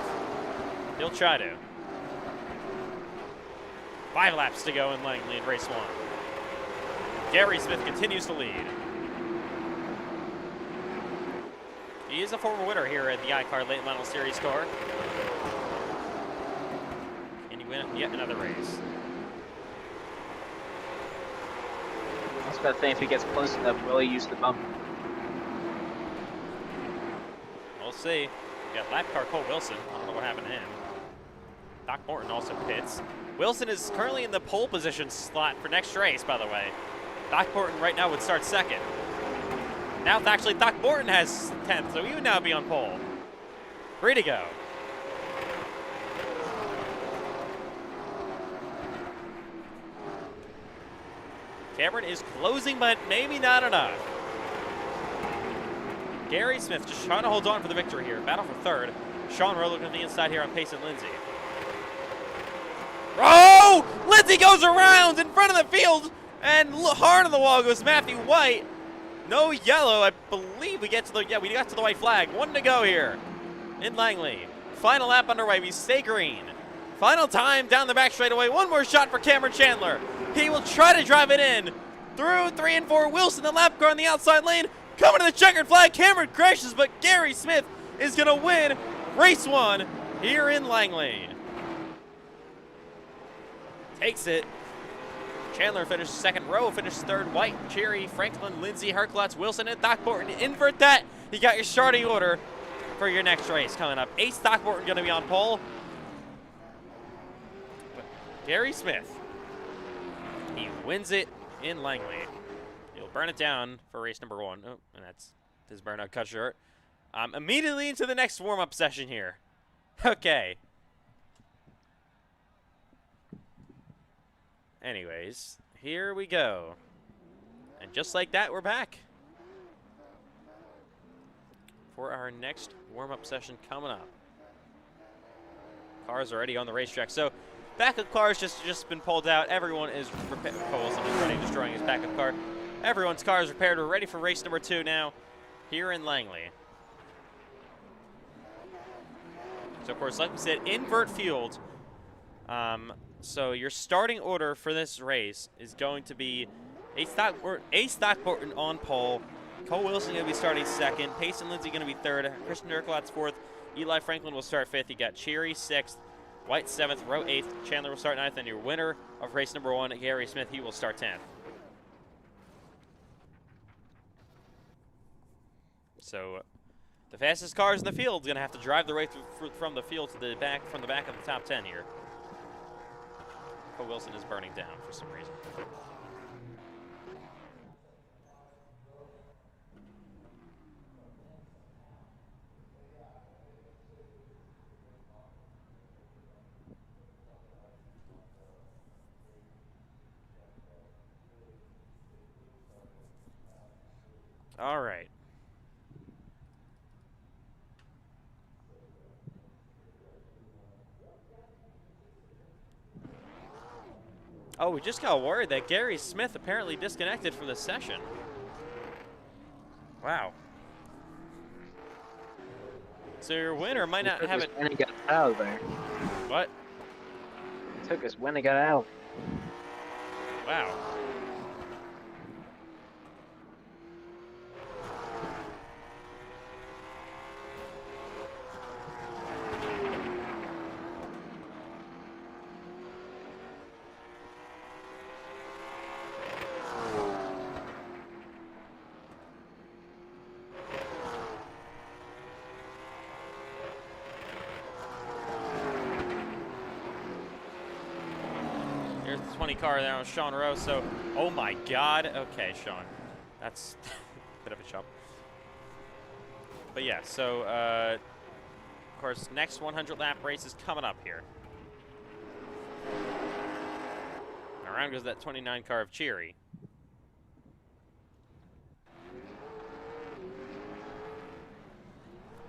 He'll try to. 5 laps to go in Langley in race 1. Gary Smith continues to lead. He is a former winner here at the iCar Late Model Series car. Can he win yet another race? I was about to think if he gets close enough, will he use the bump? We'll see. We got lap car Cole Wilson. I don't know what happened to him. Doc Morton also pits. Wilson is currently in the pole position slot for next race, by the way. Doc Morton right now would start 2nd. Now, actually, Doc Morton has 10th, so he would now be on pole. Free to go. Cameron is closing, but maybe not enough. Gary Smith just trying to hold on for the victory here. Battle for 3rd. Sean Rowe looking on the inside here on Payson Lindsay. Oh! Lindsay goes around in front of the field, and hard on the wall goes Matthew White. No yellow. I believe we get to the, we got to the white flag. 1 to go here in Langley. Final lap underway. We stay green. Final time down the back straightaway. 1 more shot for Cameron Chandler. He will try to drive it in through 3 and 4. Wilson, the lap car on the outside lane. Coming to the checkered flag. Cameron crashes, but Gary Smith is going to win race 1 here in Langley. Takes it. Chandler finished 2nd. Rowe finished 3rd. White, Cherry, Franklin, Lindsay, Herklotz, Wilson, and Doc Morton. Invert that. You got your starting order for your next race coming up. Ace Doc Morton going to be on pole. But Gary Smith, he wins it in Langley. He'll burn it down for race number 1. Oh, and that's his burnout cut short. Immediately into the next warm-up session here. Okay. Anyways, here we go. And just like that, we're back for our next warm-up session coming up. Cars already on the racetrack. So, backup cars just been pulled out. Everyone is Wilson is ready, destroying his backup car. Everyone's car is repaired. We're ready for race number 2 now here in Langley. So, of course, like we said, invert field. So your starting order for this race is going to be Ace Doc Morton on pole. Cole Wilson going to be starting 2nd. Payson Lindsay going to be 3rd. Christian Herklotz 4th. Eli Franklin will start 5th. You got Cherry 6th. White 7th. Rowe 8th. Chandler will start 9th. And your winner of race number 1, Gary Smith, he will start 10th. So the fastest cars in the field is going to have to drive their way from the field to the back, from the back of the top 10 here. Cole Wilson is burning down for some reason. All right. Oh, we just got word that Gary Smith apparently disconnected from the session. Wow. So your winner might not have it. When he got out of there. What? He took us when he got out. Wow. Here's the 20 car there on Sean Rowe. So, oh my God. Okay, Sean. That's a bit of a jump. But yeah, so, of course, next 100 lap race is coming up here. Around goes that 29 car of Cheery.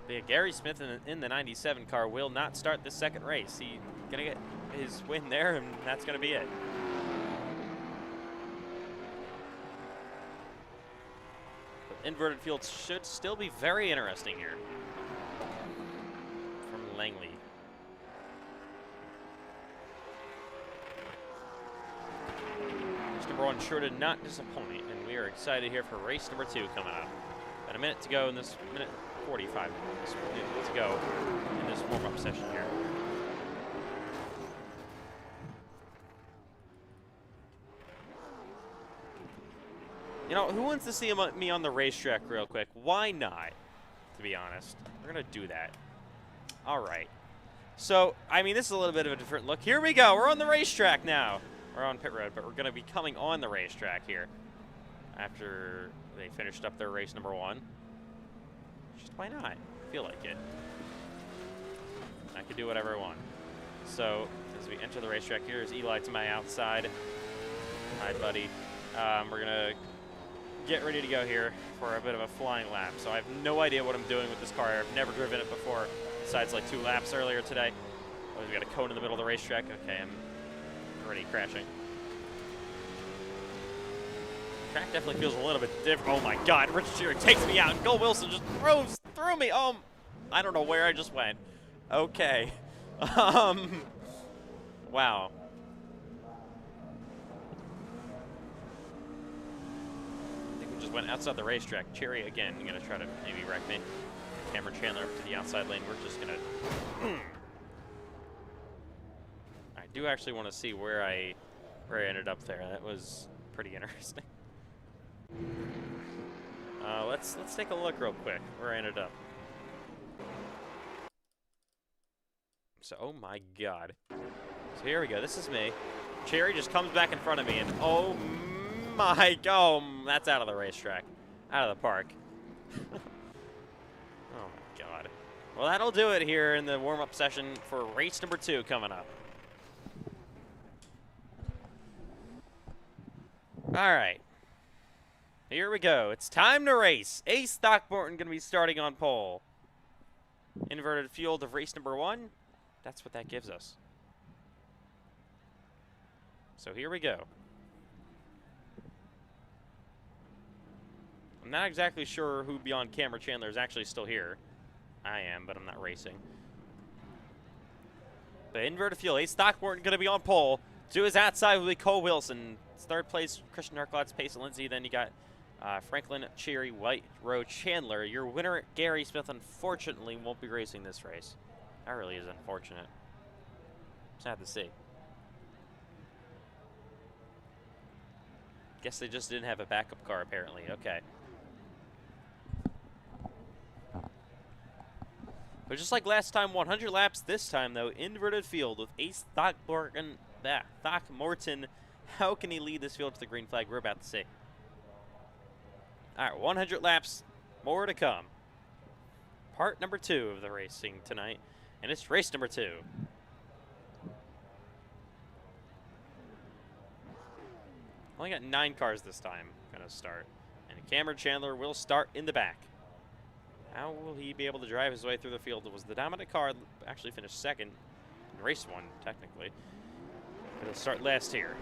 But yeah, Gary Smith in the 97 car will not start the second race. He's gonna get his win there, and that's gonna be it. But inverted fields should still be very interesting here. From Langley. Race number 1 sure did not disappoint, and we are excited here for race number 2 coming up. About a minute to go in this minute 45 minutes to go in this warm-up session here. You know, who wants to see me on the racetrack real quick? Why not, to be honest? We're going to do that. All right. So, I mean, this is a little bit of a different look. Here we go. We're on the racetrack now. We're on pit road, but we're going to be coming on the racetrack here after they finished up their race number 1. Just why not? I feel like it. I can do whatever I want. So, as we enter the racetrack, here's Eli to my outside. Hi, buddy. We're going to get ready to go here for a bit of a flying lap. So I have no idea what I'm doing with this car. I've never driven it before, besides like 2 laps earlier today. Oh, we got a cone in the middle of the racetrack. Okay, I'm already crashing. Track definitely feels a little bit different. Oh my God, Rich Shearer takes me out, and Cole Wilson just throws through me. I don't know where I just went. Okay. Wow. Just went outside the racetrack. Cherry again, gonna try to maybe wreck me. Cameron Chandler up to the outside lane. We're just gonna. I do actually want to see where I ended up there. That was pretty interesting. Let's take a look real quick where I ended up. So, oh my God. So here we go. This is me. Cherry just comes back in front of me, and oh my God, that's out of the racetrack, out of the park. Oh my God. Well, that'll do it here in the warm-up session for race number 2 coming up. All right. Here we go. It's time to race. Ace Throckmorton going to be starting on pole. Inverted field of race number 1. That's what that gives us. So here we go. I'm not exactly sure who beyond Cameron Chandler is actually still here. I am, but I'm not racing. The inverted field, Ace Throckmorton going to be on pole. To his outside will be Cole Wilson. Third place, Christian Harklotz, Payson Lindsay. Then you got Franklin, Cheery, White, Rowe, Chandler. Your winner, Gary Smith, unfortunately won't be racing this race. That really is unfortunate. Sad to see. Guess they just didn't have a backup car, apparently. Okay. But just like last time, 100 laps. This time, though, inverted field with Ace Throckmorton. How can he lead this field to the green flag? We're about to see. All right, 100 laps. More to come. Part number 2 of the racing tonight. And it's race number 2. Only got 9 cars this time going to start. And Cameron Chandler will start in the back. How will he be able to drive his way through the field? It was the dominant car, actually finished second in race 1, technically. It'll start last here.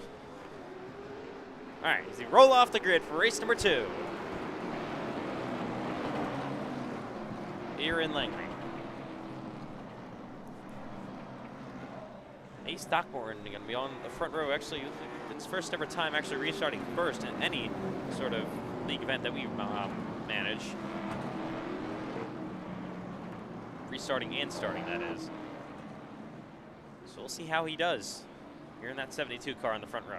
All right, as he roll off the grid for race number 2. Here in Langley. Ace Stockborn going to be on the front row. Actually, it's first ever time actually restarting first in any sort of league event that we manage. Restarting and starting, that is. So we'll see how he does here in that 72 car in the front row.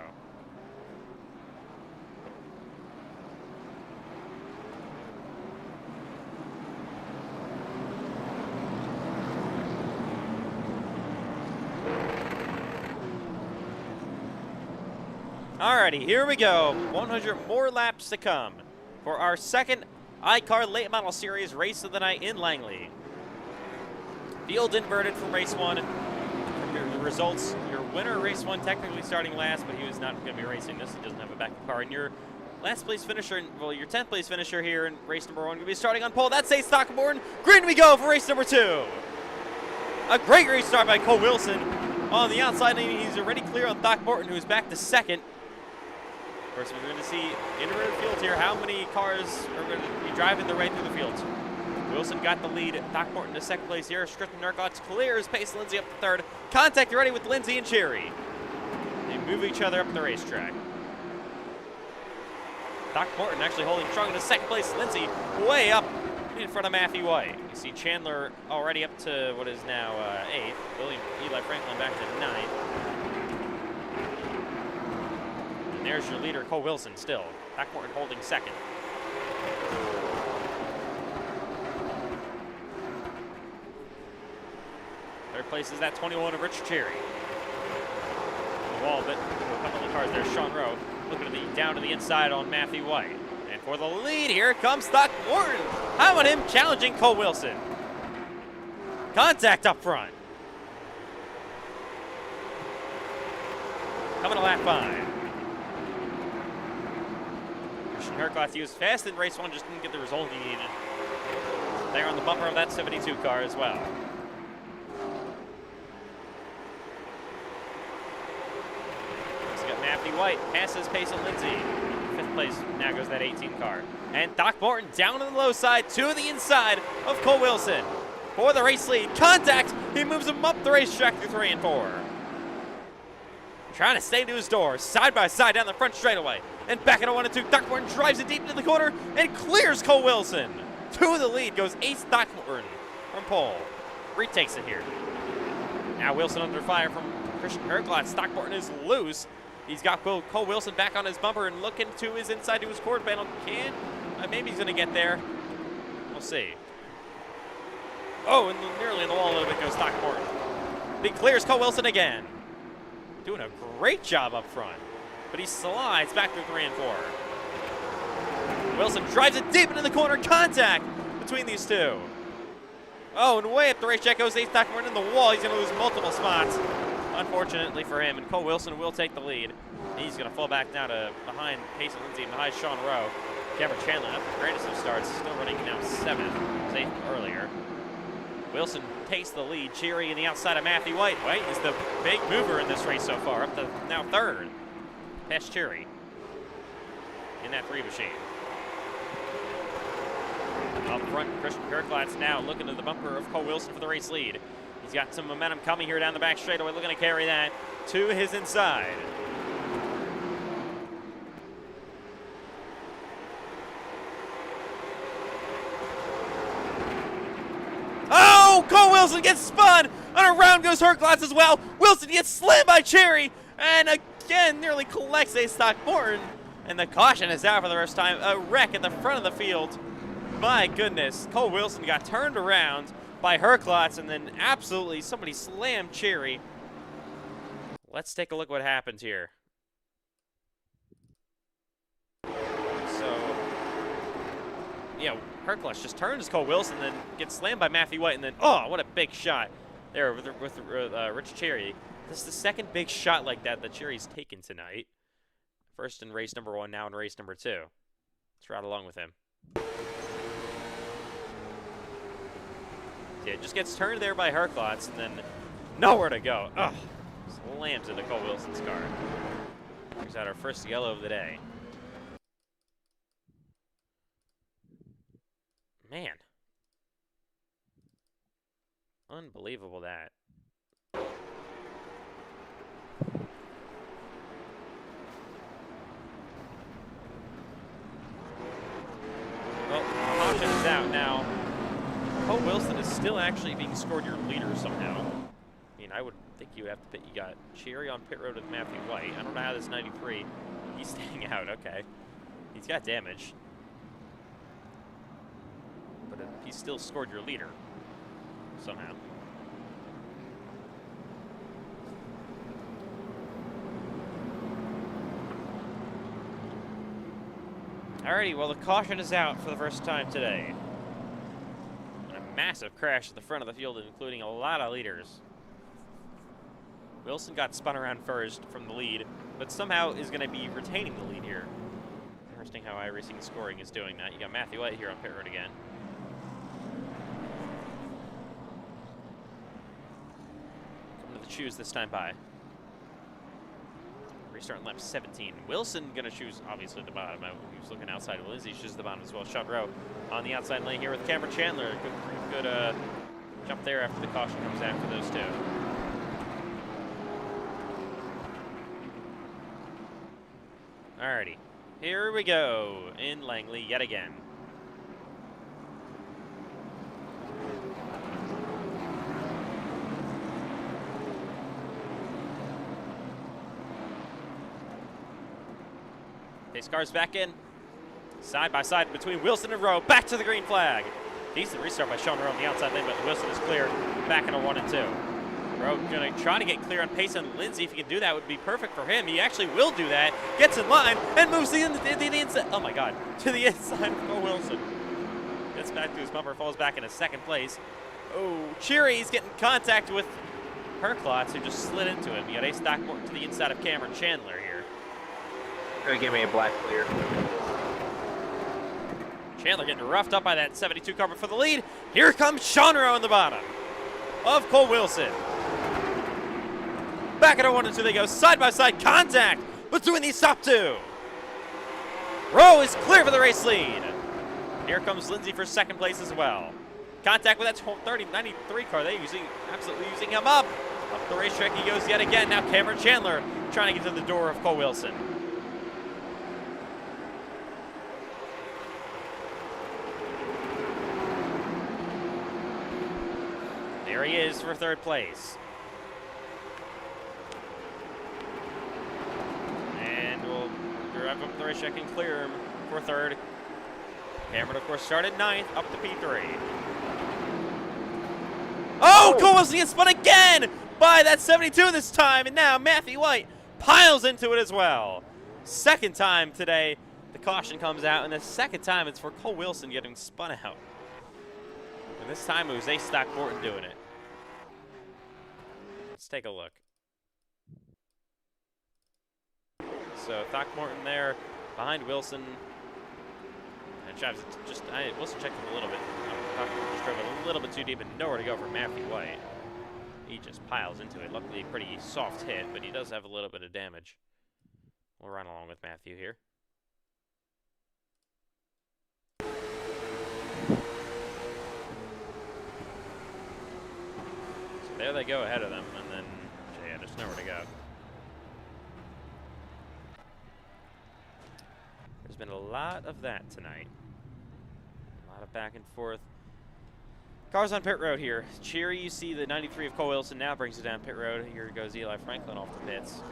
Alrighty, here we go. 100 more laps to come for our second iCar Late Model Series race of the night in Langley. Field inverted from race 1. From your results, your winner race 1 technically starting last, but he was not going to be racing this. He doesn't have a backup car. And your last place finisher, well, your 10th place finisher here in race number 1 going to be starting on pole. That's Ace Stockborn. Green we go for race number 2. A great race start by Cole Wilson on the outside. He's already clear on Throckmorton, who's back to second. Of course, we're going to see inverted field here. How many cars are going to be driving their way through the field? Wilson got the lead. Throckmorton to second place here. Strickland Nurkotz clears Pace Lindsay up to third. Contact ready with Lindsay and Cherry. They move each other up the racetrack. Throckmorton actually holding strong in the second place. Lindsay way up in front of Matthew White. You see Chandler already up to what is now 8th. Eli Franklin back to 9th. And there's your leader, Cole Wilson, still. Throckmorton holding second. Third place is that 21 of Richard Cherry. The wall, but a couple of cars there. Sean Rowe looking to the down to the inside on Matthew White. And for the lead, here comes Throckmorton. How about him challenging Cole Wilson? Contact up front. Coming to lap 5. Christian Herklots, he was fast in race 1, just didn't get the result he needed. They're on the bumper of that 72 car as well. He's got Matthew White, passes Pace and Lindsay. 5th place, now goes that 18 car. And Throckmorton down on the low side to the inside of Cole Wilson. For the race lead, contact, he moves him up the racetrack through 3 and 4. Trying to stay to his door, side by side down the front straightaway. And back into 1 and 2, Throckmorton drives it deep into the corner and clears Cole Wilson. To the lead goes Ace Throckmorton from pole. Retakes it here. Now Wilson under fire from Christian Herklotz. Throckmorton is loose. He's got Cole Wilson back on his bumper and looking to his inside to his quarter panel. Maybe he's going to get there. We'll see. Oh, and nearly in the wall a little bit goes Throckmorton. He clears Cole Wilson again. Doing a great job up front. But he slides back through 3 and 4. Wilson drives it deep into the corner. Contact between these two. Oh, and way up the racetrack goes Ace Throckmorton in the wall. He's going to lose multiple spots, unfortunately for him. And Cole Wilson will take the lead. He's going to fall back now to behind Pace and Lindsay and behind Sean Rowe. Cameron Chandler, not the greatest of starts, still running now 7th, was 8th earlier. Wilson takes the lead. Cherry in the outside of Matthew White. White is the big mover in this race so far, up to now 3rd. Past Cherry in that 3 machine. Up front, Christian Herklotz now looking to the bumper of Cole Wilson for the race lead. He's got some momentum coming here down the back straightaway, looking to carry that to his inside. Oh, Cole Wilson gets spun, and around goes Herklotz as well. Wilson gets slammed by Cherry, and again nearly collects Ace Throckmorton, and the caution is out for the first time. A wreck at the front of the field. My goodness, Cole Wilson got turned around by Herklotz, and then absolutely somebody slammed Cherry. Let's take a look what happened here. So, yeah, Herklotz just turns Cole Wilson, then gets slammed by Matthew White, and then, oh, what a big shot there with Rich Cherry. This is the second big shot like that Cherry's taken tonight. First in race number 1, now in race number 2. Let's ride along with him. Yeah, it just gets turned there by Herklotz, and then nowhere to go. Ugh, slams into Cole Wilson's car. Brings out our first yellow of the day. Man. Unbelievable that. Well, caution is out now. Cole Wilson is still actually being scored your leader somehow. I mean, I would think you would have to pit. You got Cherry on pit road with Matthew White. I don't know how this 93. He's staying out. Okay. He's got damage. But he still scored your leader somehow. Alrighty, well, the caution is out for the first time today. And a massive crash at the front of the field, including a lot of leaders. Wilson got spun around first from the lead, but somehow is going to be retaining the lead here. Interesting how iRacing Scoring is doing that. You got Matthew White here on pit road again. Coming to the choose this time by. Restarting lap 17. Wilson going to choose, obviously, the bottom. He was looking outside. Lindsay chooses the bottom as well. Sean Rowe on the outside lane here with Cameron Chandler. Good jump there after the caution comes out for those two. Alrighty. Here we go in Langley yet again. Pace cars back in. Side by side between Wilson and Rowe. Back to the green flag. Decent restart by Sean Rowe on the outside lane, but Wilson is clear. Back into 1 and 2. Rowe going to try to get clear on pace on Lindsay. If he can do that, would be perfect for him. He actually will do that. Gets in line and moves the inside. Oh my God. To the inside for Wilson. Gets back to his bumper. Falls back into second place. Oh, Cheery's getting contact with Herklotz, who just slid into him. You got Ace Stockmorton to the inside of Cameron Chandler here. Gonna give me a black clear. Chandler getting roughed up by that 72 car for the lead. Here comes Sean Rowe in the bottom of Cole Wilson. Back at 1 and 2 they go, side by side contact between these top two. Rowe is clear for the race lead. Here comes Lindsay for second place as well. Contact with that 93 car. They're absolutely using him up. Up the racetrack he goes yet again. Now Cameron Chandler trying to get to the door of Cole Wilson. There he is for third place. And we'll drive up the racetrack and clear him for third. Cameron, of course, started ninth, up to P3. Oh, Cole Wilson gets spun again by that 72 this time, and now Matthew White piles into it as well. Second time today, the caution comes out, and the second time it's for Cole Wilson getting spun out. And this time it was Ace Stockmorton doing it. Let's take a look. So Throckmorton there behind Wilson. And Travis just, Wilson checked him a little bit. Throckmorton just drove a little bit too deep and nowhere to go for Matthew White. He just piles into it. Luckily, a pretty soft hit, but he does have a little bit of damage. We'll run along with Matthew here. So there they go ahead of them, and then, yeah, there's nowhere to go. There's been a lot of that tonight. A lot of back and forth. Cars on pit road here. Cheery, you see the 93 of Cole Wilson now brings it down pit road. Here goes Eli Franklin off the pits.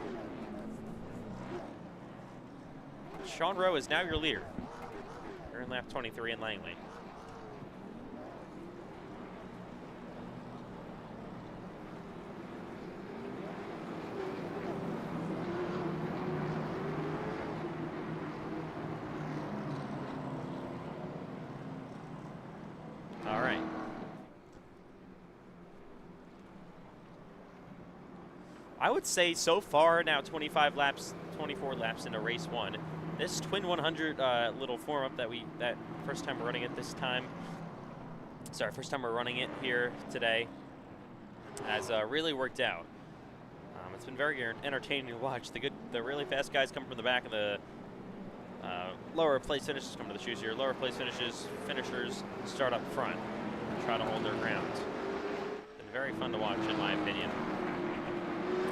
Sean Rowe is now your leader. You're in lap 23 in Langley. All right. I would say so far now 25 laps, 24 laps into race one. This Twin 100 little form up that first time we're running it this time. Sorry, first time we're running it here today has really worked out. It's been very entertaining to watch. The the really fast guys come from the back, and the lower place finishers come to the shoes here. Lower place finishers start up front and try to hold their ground. Been very fun to watch, in my opinion.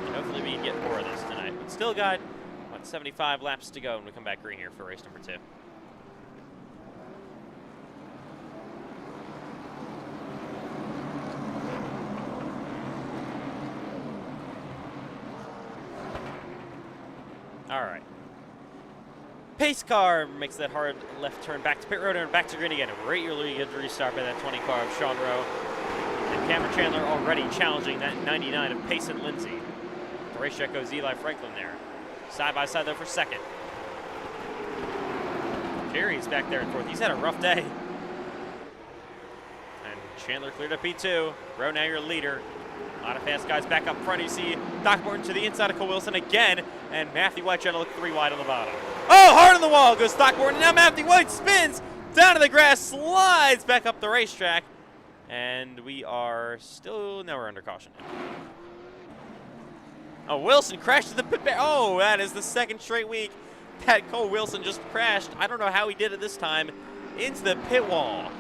And hopefully we can get more of this tonight. But still got, what, 75 laps to go when we come back green here for race number 2. All right. Pace car makes that hard left turn back to pit road and back to green again. A really good restart by that 20 car of Sean Rowe. And Cameron Chandler already challenging that 99 of Payson Lindsay. The racetrack goes Eli Franklin there. Side by side though for second. Jerry's back there in fourth. He's had a rough day. And Chandler cleared up P2. Rowe now your leader. A lot of fast guys back up front. You see Doc Morton to the inside of Cole Wilson again. And Matthew White trying to look 3 wide on the bottom. Oh, hard on the wall goes Doc Morton. Now Matthew White spins down to the grass, slides back up the racetrack. And we are still, now we're under caution. Oh, Wilson crashed to the pit. Oh, that is the second straight week that Cole Wilson just crashed. I don't know how he did it this time into the pit wall.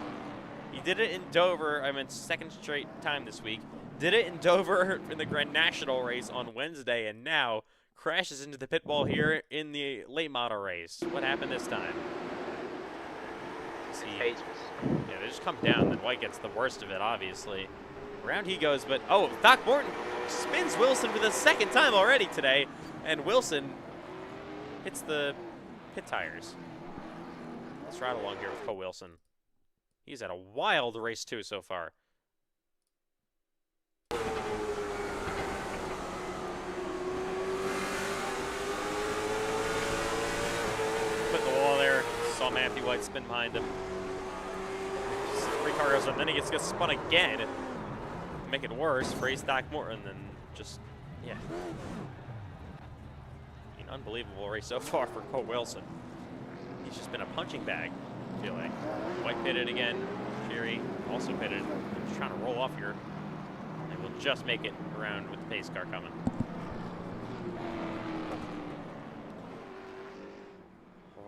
He did it in Dover. I mean, second straight time this week. Did it in Dover in the Grand National race on Wednesday, and now crashes into the pit wall here in the late model race. What happened this time? See, yeah, they just come down, then White gets the worst of it, obviously. Around he goes, but oh, Doc Morton spins Wilson for the second time already today, and Wilson hits the pit tires. Let's ride along here with Cole Wilson. He's had a wild race too so far. Put the wall there. Saw Matthew White spin behind him. 3 car goes up, then he gets spun again. Make it worse for Ace Doc Morton, and just, yeah. An unbelievable race so far for Cole Wilson. He's just been a punching bag, I feel like. White pitted again. Fury also pitted. Just trying to roll off here. And we'll just make it around with the pace car coming.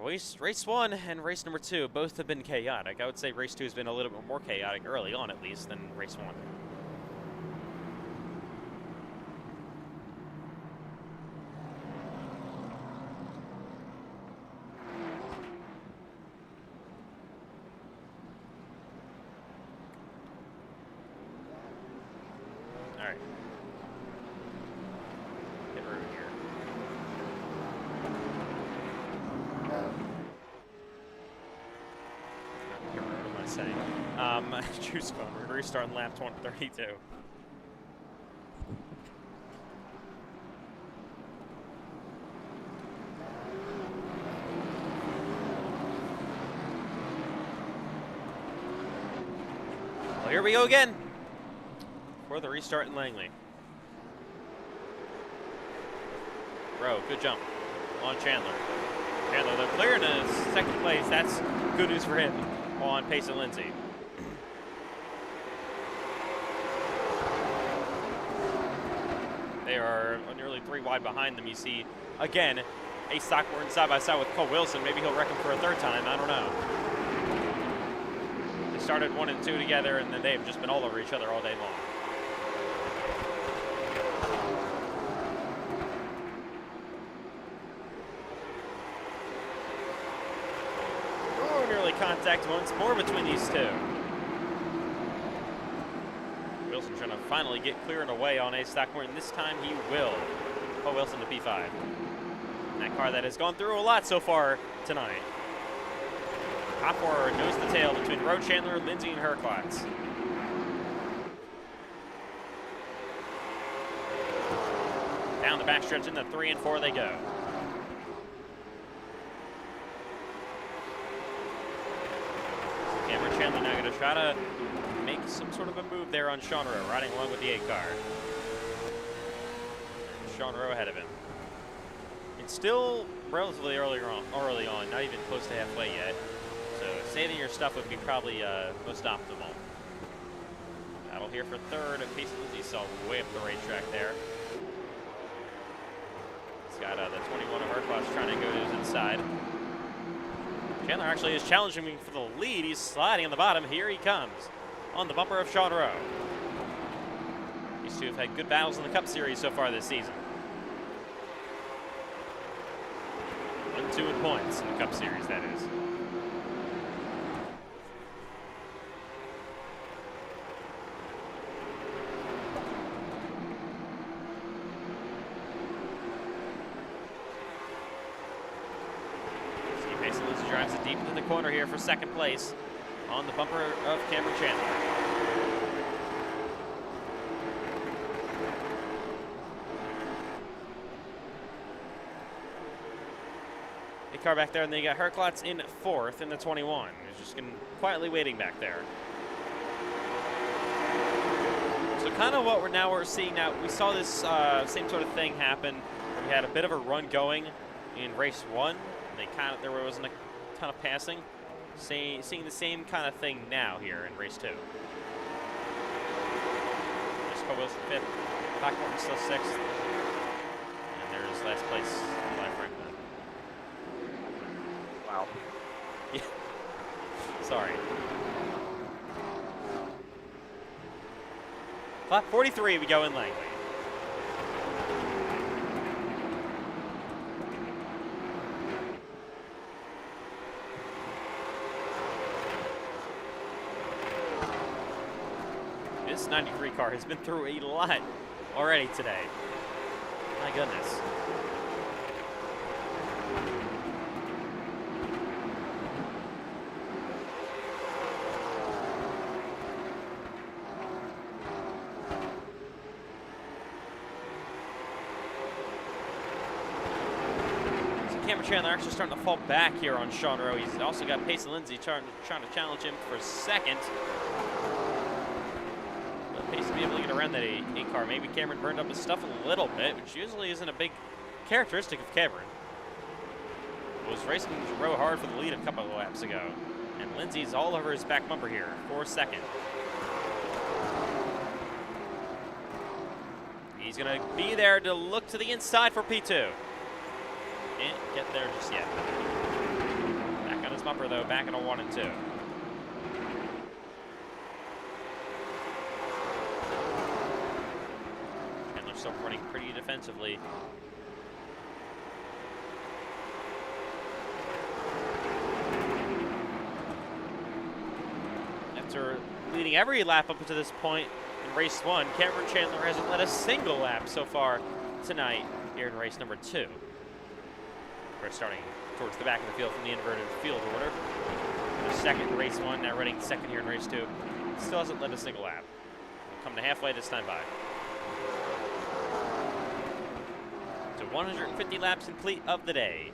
Race 1 and race number 2 both have been chaotic. I would say race 2 has been a little bit more chaotic early on, at least, than race 1. All right. Hit road here. What am I saying? Juice phone. We're restarting lap 132. Well, here we go again for the restart in Langley. Rowe, good jump on Chandler. Chandler, they're clearing in second place. That's good news for him on Payson Lindsay. They are nearly 3 wide behind them. You see, again, Ace Doc Morton side by side with Cole Wilson. Maybe he'll wreck him for a 3rd time. I don't know. They started 1 and 2 together, and then they've just been all over each other all day long. Oh, nearly contact once more between these two. Wilson trying to finally get clear and away on Ace Doc Morton. This time he will. Cole Wilson to P5. That car that has gone through a lot so far tonight. Top 4 nose to tail between Rowe, Chandler, Lindsay, and Herklotz. Down the backstretch into 3 and 4 they go. Cameron Chandler now going to try to make some sort of a move there on Sean Rowe, riding along with the 8 car. Sean Rowe ahead of him. It's still relatively early on, not even close to halfway yet. So saving your stuff would be probably most optimal. Battle here for 3rd. Payson Lindsay saw way up the racetrack there. He's got the 21 of Urquhart trying to go to his inside. Chandler actually is challenging me for the lead. He's sliding on the bottom. Here he comes on the bumper of Sean Rowe. These two have had good battles in the Cup Series so far this season. 1-2 in points in the Cup Series, that is. Drives it deep into the corner here for second place on the bumper of Cameron Chandler. iCar back there, and then you got Herklotz in fourth in the 21. He's just quietly waiting back there. So kind of what we're seeing now, we saw this same sort of thing happen where we had a bit of a run going in race 1. There wasn't a ton of passing. Seeing the same kind of thing now here in race 2. There's Cole Wilson 5th, Blackmore still 6th, and there's last place, Eli Franklin. Wow. Yeah. Sorry. Lap 43, we go in Langley. This 93 car has been through a lot already today. My goodness. So Cameron Chandler actually starting to fall back here on Sean Rowe. He's also got Payson Lindsay trying to challenge him for second. To be able to get around that 8 car. Maybe Cameron burned up his stuff a little bit, which usually isn't a big characteristic of Cameron. Was racing Rowe hard for the lead a couple of laps ago. And Lindsay's all over his back bumper here for second. He's going to be there to look to the inside for P2. Can't get there just yet. Back on his bumper though, back in a 1 and 2. Still running pretty defensively. After leading every lap up to this point in race 1, Cameron Chandler hasn't led a single lap so far tonight here in race number 2. We're starting towards the back of the field from the inverted field order. The second in race 1, now running second here in race 2. Still hasn't led a single lap. We'll come to halfway this time by. 150 laps complete of the day.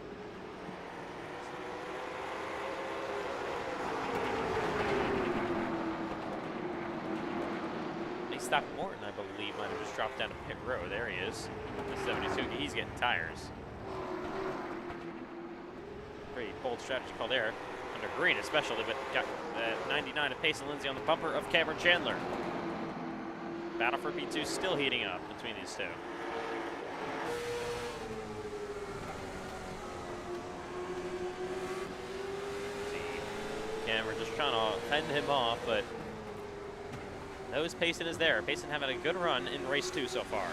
They stopped Morton, I believe, might have just dropped down to pit row. There he is. The 72. He's getting tires. Pretty bold strategy call there. Under green especially, but got 99 of Payson Lindsay on the bumper of Cameron Chandler. Battle for P2 still heating up between these two. Cameron just trying to fend him off, but knows Payson is there. Payson having a good run in race 2 so far.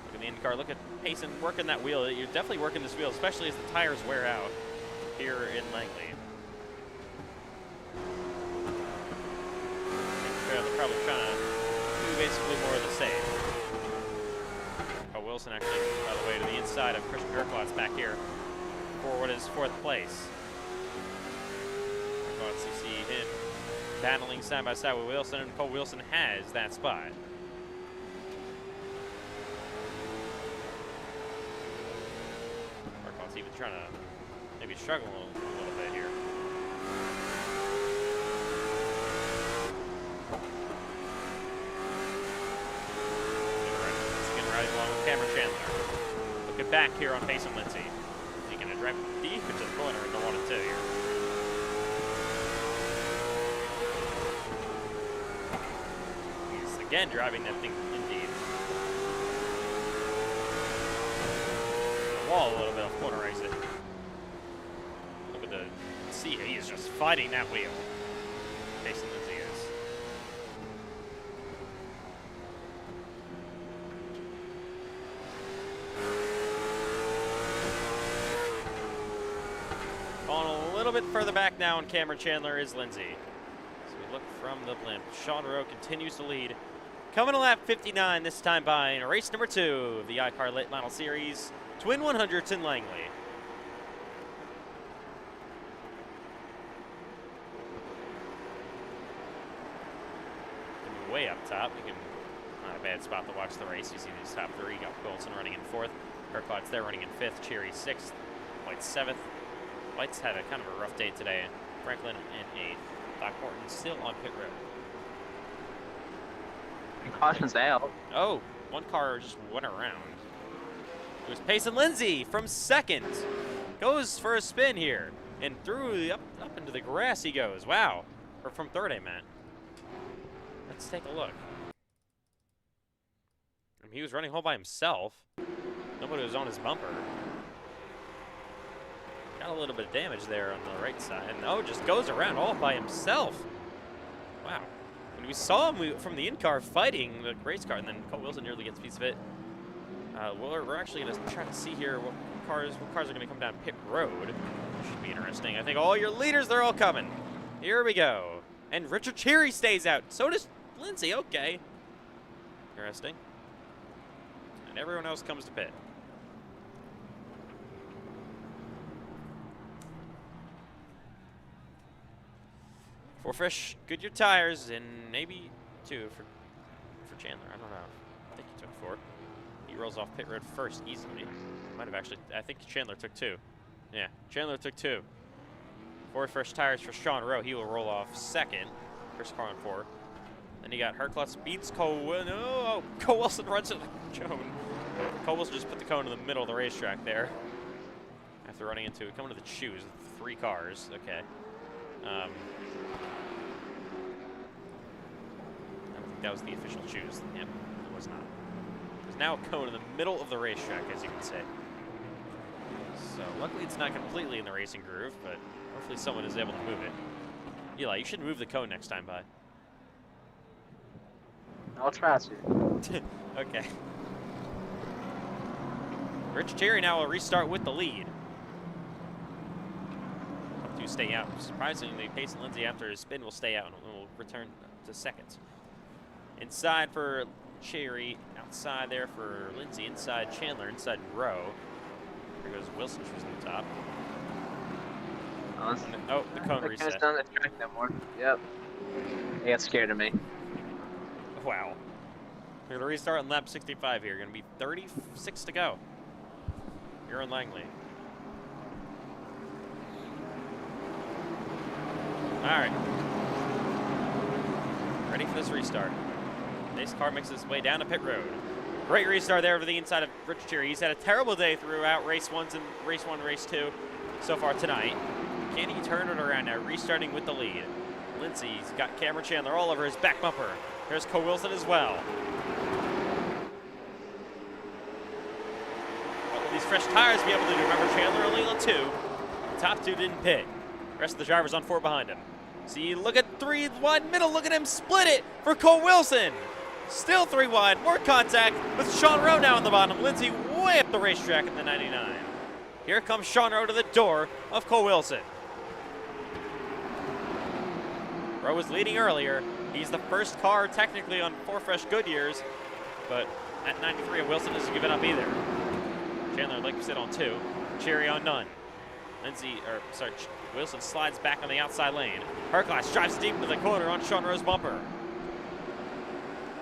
Look at the end car. Look at Payson working that wheel. You're definitely working this wheel, especially as the tires wear out here in Langley. They're probably trying to do basically more of the same. Oh, Wilson actually, by the way, to the inside of Christian Herklotz back here for what is 4th place. Herklotz, you see him battling side by side with Wilson, and Cole Wilson has that spot. Herklotz even trying to maybe struggle a little bit here. Along with Cameron Chandler. Looking back here on Payson Lindsay. He going to drive deep into the corner in the 1 and 2 here. He's again driving that thing indeed. The wall a little bit of corner exit. Look at the see, he is just fighting that wheel. Mason Lindsay is. Going a little bit further back now, and Cameron Chandler is Lindsay. So we look from the blimp. Sean Rowe continues to lead. Coming to lap 59 this time by in race number 2 of the iCar Late Model Series Twin 100's in Langley. Way up top. You can, not a bad spot to watch the race. You see these top 3. You got Wilson running in 4th. Herclots there running in 5th. Cherry 6th. White 7th. White's had a kind of a rough day today. Franklin in 8th. Doc Morton still on pit road. And caution's out. Oh, one car just went around. It was Payson Lindsay from 2nd. Goes for a spin here. And through up into the grass he goes. Wow. Or from 3rd, I meant. Let's take a look. I mean, he was running home by himself. Nobody was on his bumper. Got a little bit of damage there on the right side. And oh, just goes around all by himself. Wow. And we saw him from the in-car fighting the race car, and then Cole Wilson nearly gets a piece of it. We're actually going to try to see here what cars are going to come down pit road. Should be interesting. I think all your leaders, they're all coming. Here we go. And Richard Cherry stays out. So does Lindsay. Okay. Interesting. And everyone else comes to pit. Four fresh Goodyear tires and maybe 2 for Chandler. I don't know. I think he took 4. He rolls off pit road first easily. Might have actually. I think Chandler took 2. Yeah, Chandler took 2. 4 fresh tires for Sean Rowe. He will roll off 2nd. First car on 4. Then you got Herklutz beats Cole. No, Cole Wilson runs to the cone. Cole Wilson just put the cone in the middle of the racetrack there. After running into it, coming to the choose. 3 cars. Okay. I don't think that was the official choose. Yep, it was not. There's now a cone in the middle of the racetrack, as you can see. So luckily it's not completely in the racing groove, but hopefully someone is able to move it. Eli, you should move the cone next time by. I'll try to. Okay. Rich Cherry now will restart with the lead. To stay out. Surprisingly, Payson Lindsay, after his spin, will stay out and will return to 2nd. Inside for Cherry, outside there for Lindsay, inside Chandler, inside Rowe. Here goes Wilson, who's on the top. Oh, the cone reset. Not on the track no more. Yep. They got scared of me. Wow. We're going to restart on lap 65 here. Going to be 36 to go. Here in Langley. All right. Ready for this restart. This car makes its way down to pit road. Great restart there over the inside of Rich Cherry. He's had a terrible day throughout race 1, race 2 so far tonight. Can he turn it around now, restarting with the lead? Lindsay's got Cameron Chandler all over his back bumper. There's Cole Wilson as well. What will these fresh tires be able to do? Remember, Chandler only on 2. The top 2 didn't pit. The rest of the drivers on 4 behind him. See, look at 3 wide middle. Look at him split it for Cole Wilson. Still 3 wide. More contact with Sean Rowe now on the bottom. Lindsay way up the racetrack in the 99. Here comes Sean Rowe to the door of Cole Wilson. Rowe was leading earlier. He's the first car technically on 4 fresh Goodyears, but at 93, Wilson hasn't given up either. Chandler, like we said, on 2. Cherry on none. Wilson slides back on the outside lane. Herklutz drives deep into the corner on Sean Rowe's bumper.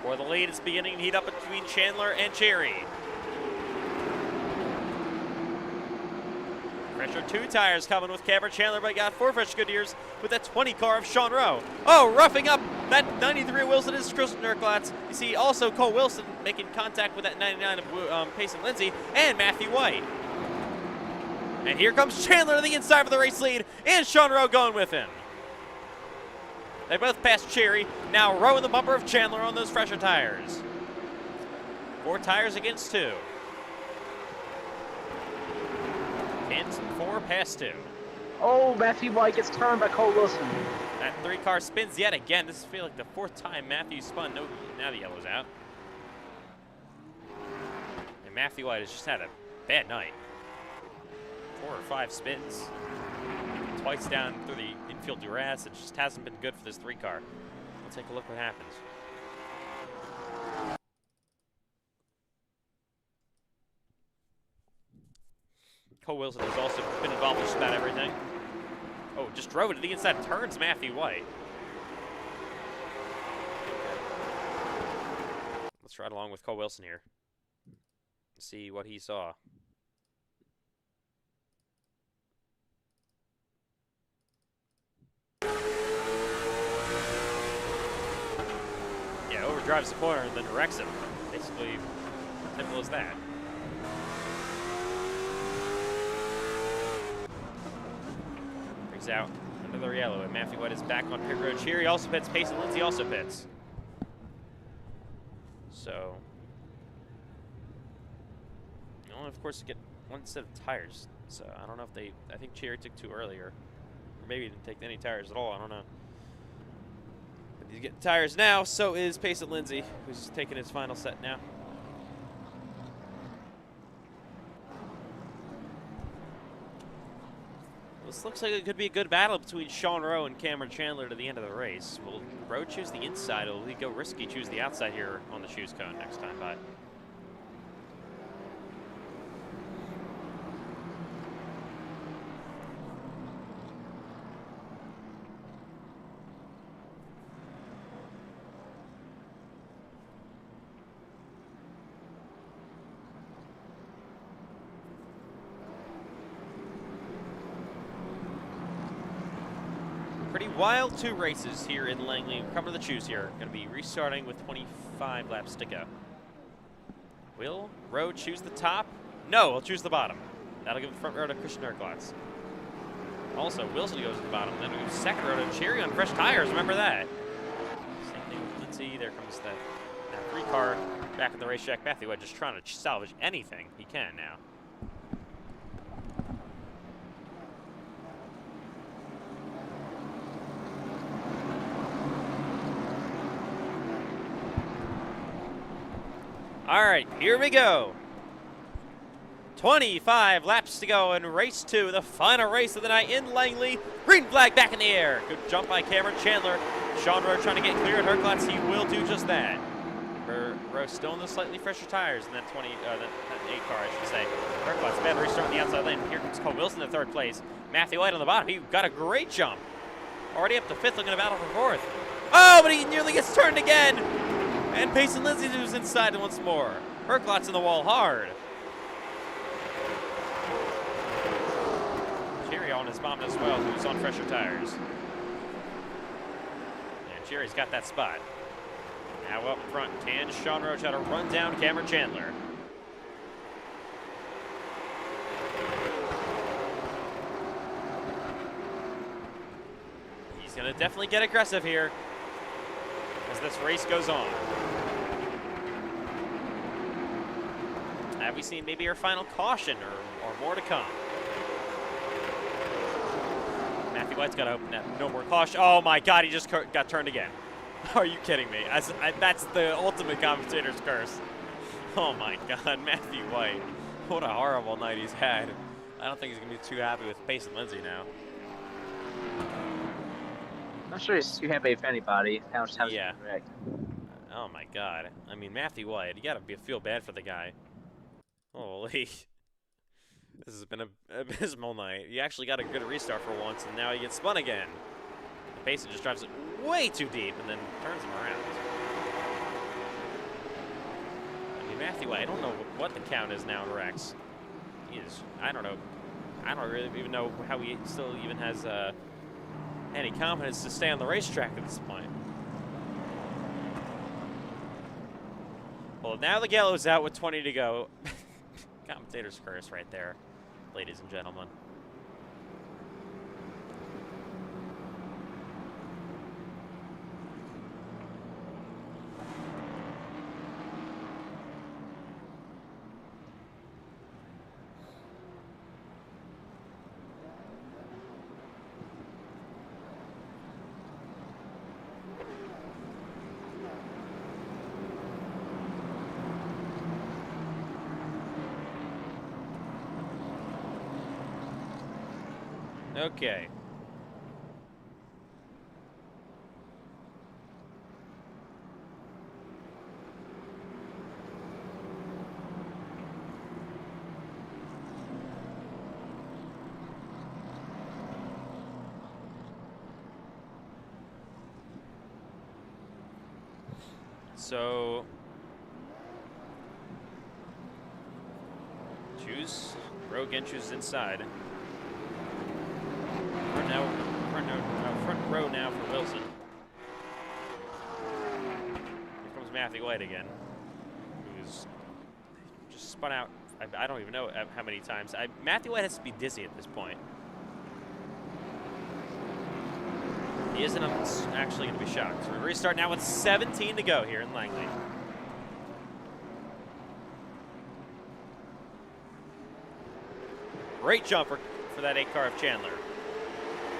For the lead, it's beginning to heat up between Chandler and Cherry. Fresher 2 tires coming with Cameron Chandler, but got 4 fresh Goodyears with that 20 car of Sean Rowe. Oh, roughing up that 93 Wilson is Christian Herklutz. You see also Cole Wilson making contact with that 99 of Payson Lindsay and Matthew White. And here comes Chandler to the inside for the race lead, and Sean Rowe going with him. They both passed Cherry. Now Rowe in the bumper of Chandler on those fresher tires. 4 tires against 2. Pins 4 past 2. Oh, Matthew White gets turned by Cole Wilson. That 3 car spins yet again. This feels like the 4th time Matthew spun. No, now the yellow's out. And Matthew White has just had a bad night. 4 or 5 spins. Twice down through the infield duress. It just hasn't been good for this 3 car. We'll take a look what happens. Cole Wilson has also been involved with just about everything. Oh, just drove it to the inside. Turns Matthew White. Let's ride along with Cole Wilson here. See what he saw. Yeah, overdrives the corner and then wrecks him. Basically, simple as that. Brings out another yellow, and Matthew White is back on pit road. Cherry also pits. Payson Lindsay also pits. So, you only, of course, get 1 set of tires. So I don't know if they. I think Cherry took 2 earlier, or maybe didn't take any tires at all. I don't know. But he's getting tires now. So is Payson Lindsay, who's taking his final set now. This looks like it could be a good battle between Sean Rowe and Cameron Chandler to the end of the race. Will Rowe choose the inside, or will he go risky, choose the outside here on the shoes cone next time by? Pretty wild 2 races here in Langley. We're coming to the choose here. Going to be restarting with 25 laps to go. Will Rowe choose the top? No, he'll choose the bottom. That'll give the front row to Christian Erklotz. Also, Wilson goes to the bottom. Then we go second row to Cherry on fresh tires. Remember that. Same thing with Lindsay. There comes that 3 car back in the racetrack. Matthew White just trying to salvage anything he can now. All right, here we go. 25 laps to go in race 2, the final race of the night in Langley. Green flag back in the air. Good jump by Cameron Chandler. Sean Rowe trying to get clear at Herklotz. He will do just that. Rowe still in the slightly fresher tires in that 8 car, I should say. Herklotz bad restart on the outside lane. Here comes Cole Wilson in 3rd place. Matthew White on the bottom. He got a great jump. Already up to 5th, looking to battle for 4th. Oh, but he nearly gets turned again. And Payson Lindsay was inside once more. Herklotz in the wall hard. Cherry on his bottom as well, who's on fresher tires. And Cherry's got that spot. Now up front, can Sean Rowe try to run down Cameron Chandler? He's going to definitely get aggressive here as this race goes on. Have we seen maybe our final caution or more to come? Matthew White's got to open that. No more caution. Oh my God, he just got turned again. Are you kidding me? That's the ultimate commentator's curse. Oh my God, Matthew White. What a horrible night he's had. I don't think he's going to be too happy with Payson Lindsay now. I'm not sure he's too happy with anybody. How much time Yeah. Oh my God. I mean, Matthew White, you got to feel bad for the guy. Holy. This has been an abysmal night. He actually got a good restart for once, and now he gets spun again. Payson just drives it way too deep and then turns him around. I mean, Matthew White, I don't know what the count is now in Rex. He is, I don't know. I don't really even know how he still even has any confidence to stay on the racetrack at this point. Well, now the yellow's out with 20 to go. Commentator's curse right there. ladies and gentlemen. Okay. So, choose. Row again chooses inside. Front row now for Wilson. Here comes Matthew White again, who's just spun out. I don't even know how many times. Matthew White has to be dizzy at this point. He isn't actually going to be shocked. So we restart now with 17 to go here in Langley. Great jumper for that 8 car of Chandler.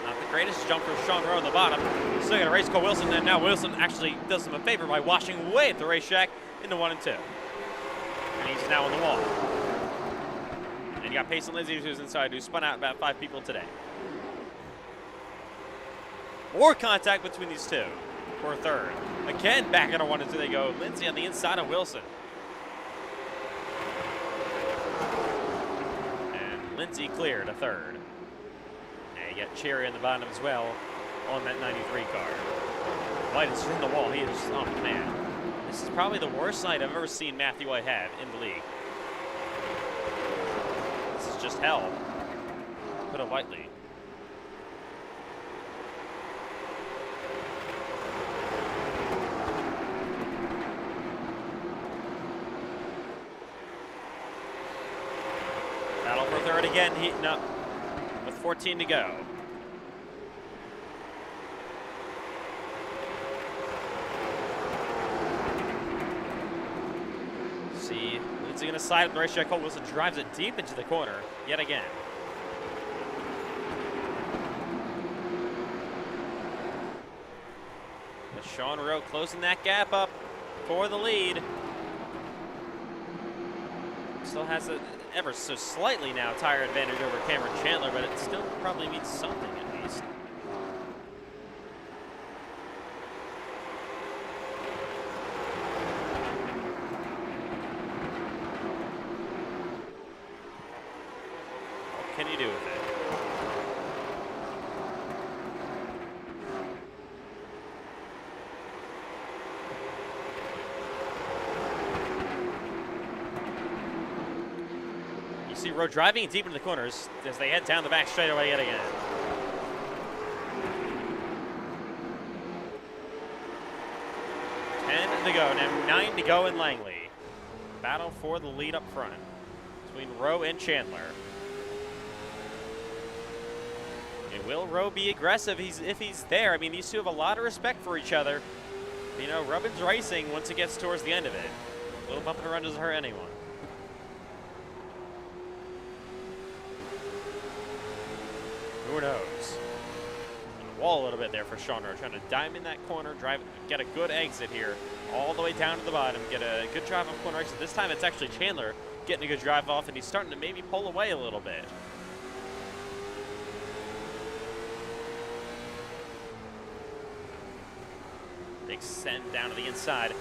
Not the greatest jump for Sean Rowe on the bottom. Still got a race call Wilson, and now Wilson actually does him a favor by washing away at the racetrack into 1 and 2. And he's now on the wall. And you got Payson Lindsay who's inside, who spun out about 5 people today. More contact between these two for a third. Again, back into 1 and 2 they go. Lindsay on the inside of Wilson. And Lindsay cleared a third. And you got Cherry on the bottom as well on that 93 car. White is in the wall. He is, oh man. This is probably the worst night I've ever seen Matthew White have in the league. This is just hell, to put it lightly. Battle for third again, heating up with 14 to go. See, Lindsay gonna slide up the racetrack. Cole Wilson drives it deep into the corner yet again. But Sean Rowe closing that gap up for the lead. Still has a ever so slightly now tire advantage over Cameron Chandler, but it still probably means something at least. What can you do with it? See Rowe driving deep into the corners as they head down the back straightaway yet again. To go, now 9 to go in Langley. Battle for the lead up front between Rowe and Chandler. And will Rowe be aggressive if he's there? I mean, these two have a lot of respect for each other. You know, Rubin's racing once it gets towards the end of it. A little bump and run doesn't hurt anyone. Who knows? On the wall a little bit there for Sean Rowe, trying to diamond that corner, drive, get a good exit here, all the way down to the bottom, get a good drive off corner exit. This time it's actually Chandler getting a good drive off, and he's starting to maybe pull away a little bit. Big send down to the inside,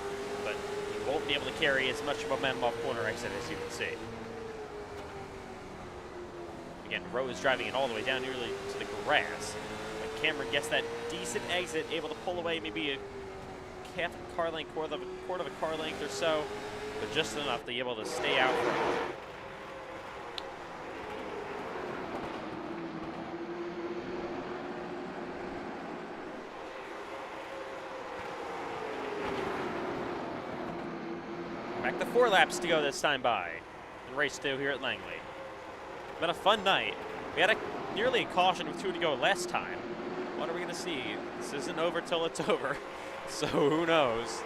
but he won't be able to carry as much momentum off corner exit as you can see. Again, Rowe is driving it all the way down nearly to the grass. But Cameron gets that decent exit, able to pull away maybe a half a car length, quarter of a car length or so, but just enough to be able to stay out front. Back to 4 laps to go this time by in race 2 here at Langley. Been a fun night. We had nearly a caution with 2 to go last time. What are we going to see? This isn't over till it's over. So who knows?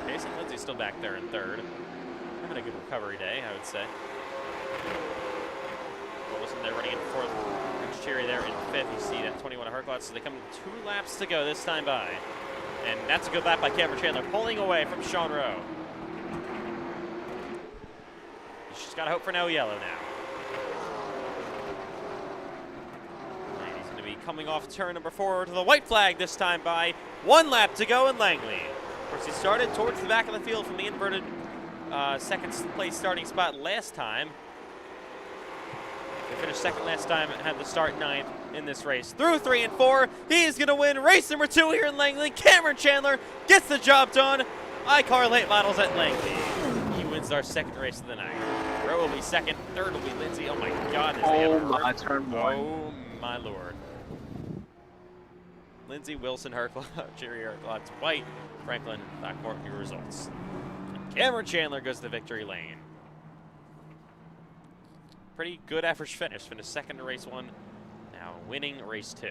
Jason Lindsay's still back there in third. Having a good recovery day, I would say. Wilson there running in fourth. Rich Cherry there in fifth. You see that 21 of Herclots. So they come 2 laps to go this time by. And that's a good lap by Cameron Chandler, pulling away from Sean Rowe. She's got to hope for no yellow now. And he's going to be coming off turn number 4 to the white flag this time by. 1 lap to go in Langley. Of course, he started towards the back of the field from the inverted second place starting spot last time. He finished second last time and had to start 9th in this race. Through 3 and 4, he's going to win race number 2 here in Langley. Cameron Chandler gets the job done. iCar late models at Langley. He wins our second race of the night. Rowe will be second. Third will be Lindsay. Oh my God. Oh my, turn 1. Oh my Lord. Lindsay, Wilson, Herclot, Jerry Herclot, White, Franklin, Blackmore, your results. And Cameron Chandler goes to victory lane. Pretty good average finish. Finished second in race 1. Now winning race 2.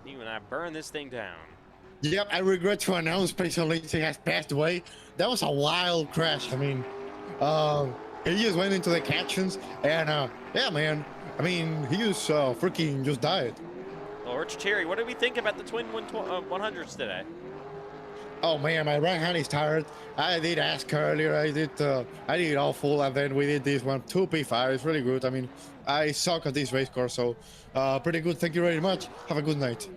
You and I burn this thing down. Yep, I regret to announce Payson Lindsay has passed away. That was a wild crash. I mean, he just went into the captions, and yeah, man. I mean, he just freaking just died. Well, Rich Cherry, what did we think about the twin 100s today? Oh man, my right hand is tired. I did NASCAR earlier. I did all full, and then we did this one 2P5. It's really good. I mean, I suck at this race course, so pretty good. Thank you very much. Have a good night.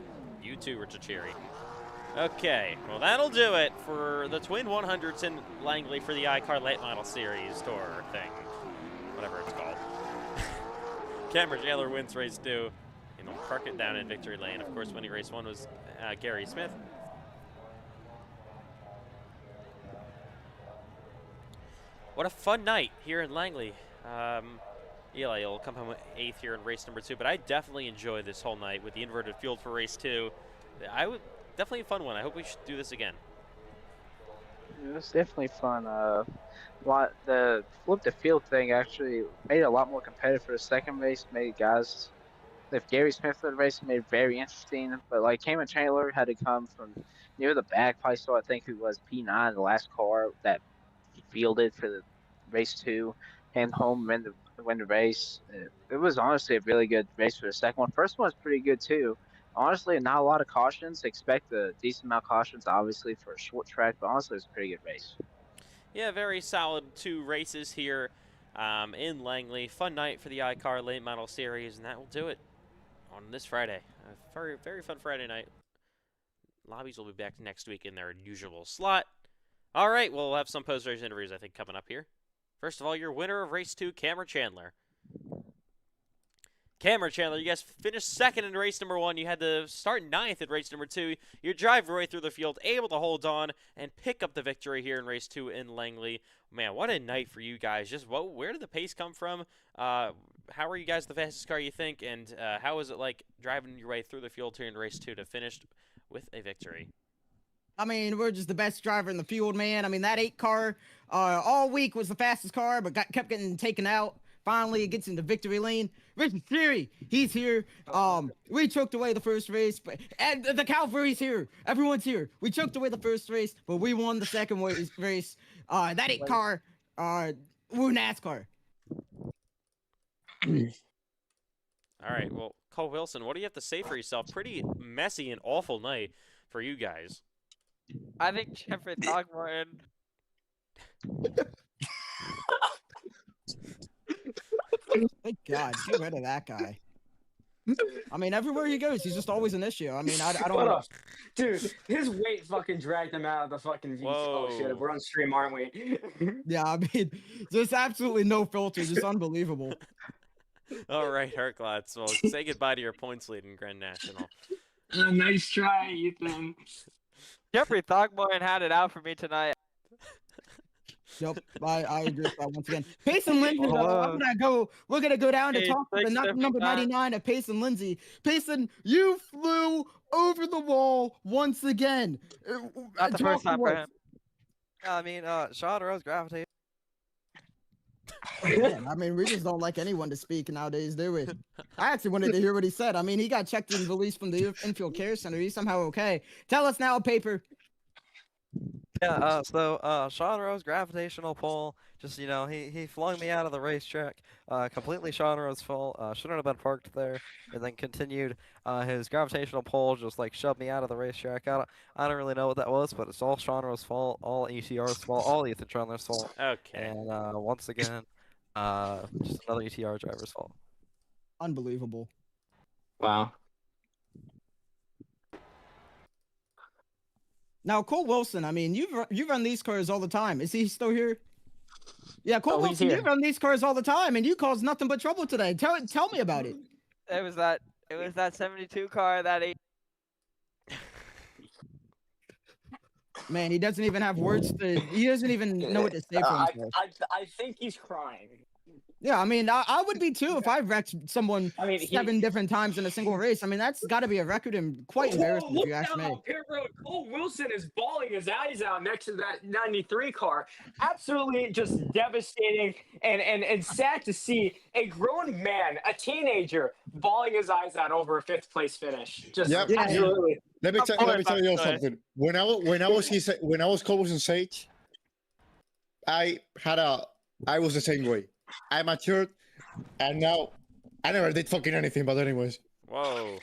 You too, Richard Cherry. Okay, well that'll do it for the Twin 100s in Langley for the iCar Late Model Series Tour thing, whatever it's called. Cameron Chandler wins race 2, and he'll park it down in victory lane. Of course, winning race 1 was Gary Smith. What a fun night here in Langley. Eli will come home 8th here in race number 2, but I definitely enjoyed this whole night with the inverted field for race 2. Definitely a fun one. I hope we should do this again. It was definitely fun. The flip the field thing actually made it a lot more competitive for the second race. Made guys, if Gary Smith for the race, made it very interesting. But like Cameron Chandler had to come from near the back. Probably saw, I think, who was P9, the last car that he fielded for the race 2, and home win the race. It was honestly a really good race for the second one. First one was pretty good too. Honestly, not a lot of cautions. Expect a decent amount of cautions, obviously, for a short track, but honestly, it was a pretty good race. Yeah, very solid 2 races here in Langley. Fun night for the iCar Late Model Series, and that will do it on this Friday. A very, very fun Friday night. Lobbies will be back next week in their usual slot. All right, we'll have some post-race interviews, I think, coming up here. First of all, your winner of race 2, Cameron Chandler. Cameron Chandler, you guys finished second in race number 1. You had to start 9th in race number 2. You drive right through the field, able to hold on and pick up the victory here in race 2 in Langley. Man, what a night for you guys. Just where did the pace come from? How are you guys the fastest car, you think? And how was it like driving your way through the field here in race 2 to finish with a victory? I mean, we're just the best driver in the field, man. I mean, that 8 car all week was the fastest car, but kept getting taken out. Finally, it gets into victory lane. Richard Cherry, he's here. We choked away the first race, and the Calvary's here. Everyone's here. We choked away the first race, but we won the second race. That 8 car, we're NASCAR. All right, well, Cole Wilson, what do you have to say for yourself? Pretty messy and awful night for you guys. I think Jeffrey Thogmorton. Thank God, get rid of that guy. I mean, everywhere he goes, he's just always an issue. I mean, I don't know. Dude, his weight fucking dragged him out of the fucking VC. Oh shit, we're on stream, aren't we? Yeah, I mean, just absolutely no filter, just unbelievable. All right, Herklots. Well, say goodbye to your points lead in Grand National. Nice try, Ethan. Jeffrey Thogmorton had it out for me tonight. Yep, I agree with that once again. Pace and Lindsay, Well, though, we're gonna go down to Hey, talk to the thanks, number everybody. 99 of Pace and Lindsay. Payson, you flew over the wall once again. Not the Talk first time to for us. him. I mean, Sean Rose gravitated. Man, I mean, we just don't like anyone to speak nowadays, do we? I actually wanted to hear what he said. I mean, he got checked and released from the infield care center. He's somehow okay. Tell us now, Paper. Yeah, so Sean Rose gravitational pull, just he flung me out of the racetrack. Completely Sean Rose's fault. Shouldn't have been parked there, and then continued. His gravitational pull just like shoved me out of the racetrack. I don't really know what that was, but it's all Sean Rose's fault, all ETR's fault, all Ethan Trundler's fault. Okay. And once again, just another ETR driver's fault. Unbelievable. Wow. Now, Cole Wilson, I mean, you run these cars all the time. Is he still here? Yeah, Cole Oh, he's Wilson, you here. run these cars all the time, and you caused nothing but trouble today. Tell me about it. It was that 72 car that Man, he doesn't even have words to. He doesn't even know what to say for himself. I think he's crying. Yeah, I mean, I would be too if I wrecked someone I mean, 7 different times in a single race. I mean, that's got to be a record and quite embarrassing if you ask me. Pit road. Cole Wilson is bawling his eyes out next to that 93 car. Absolutely just devastating and sad to see a grown man, a teenager, bawling his eyes out over a 5th place finish. Just Yep. absolutely. Let me tell you Sorry. something. When I was Cole Wilson Sage, I was the same way. I matured, and now I never did fucking anything. But anyways, Whoa.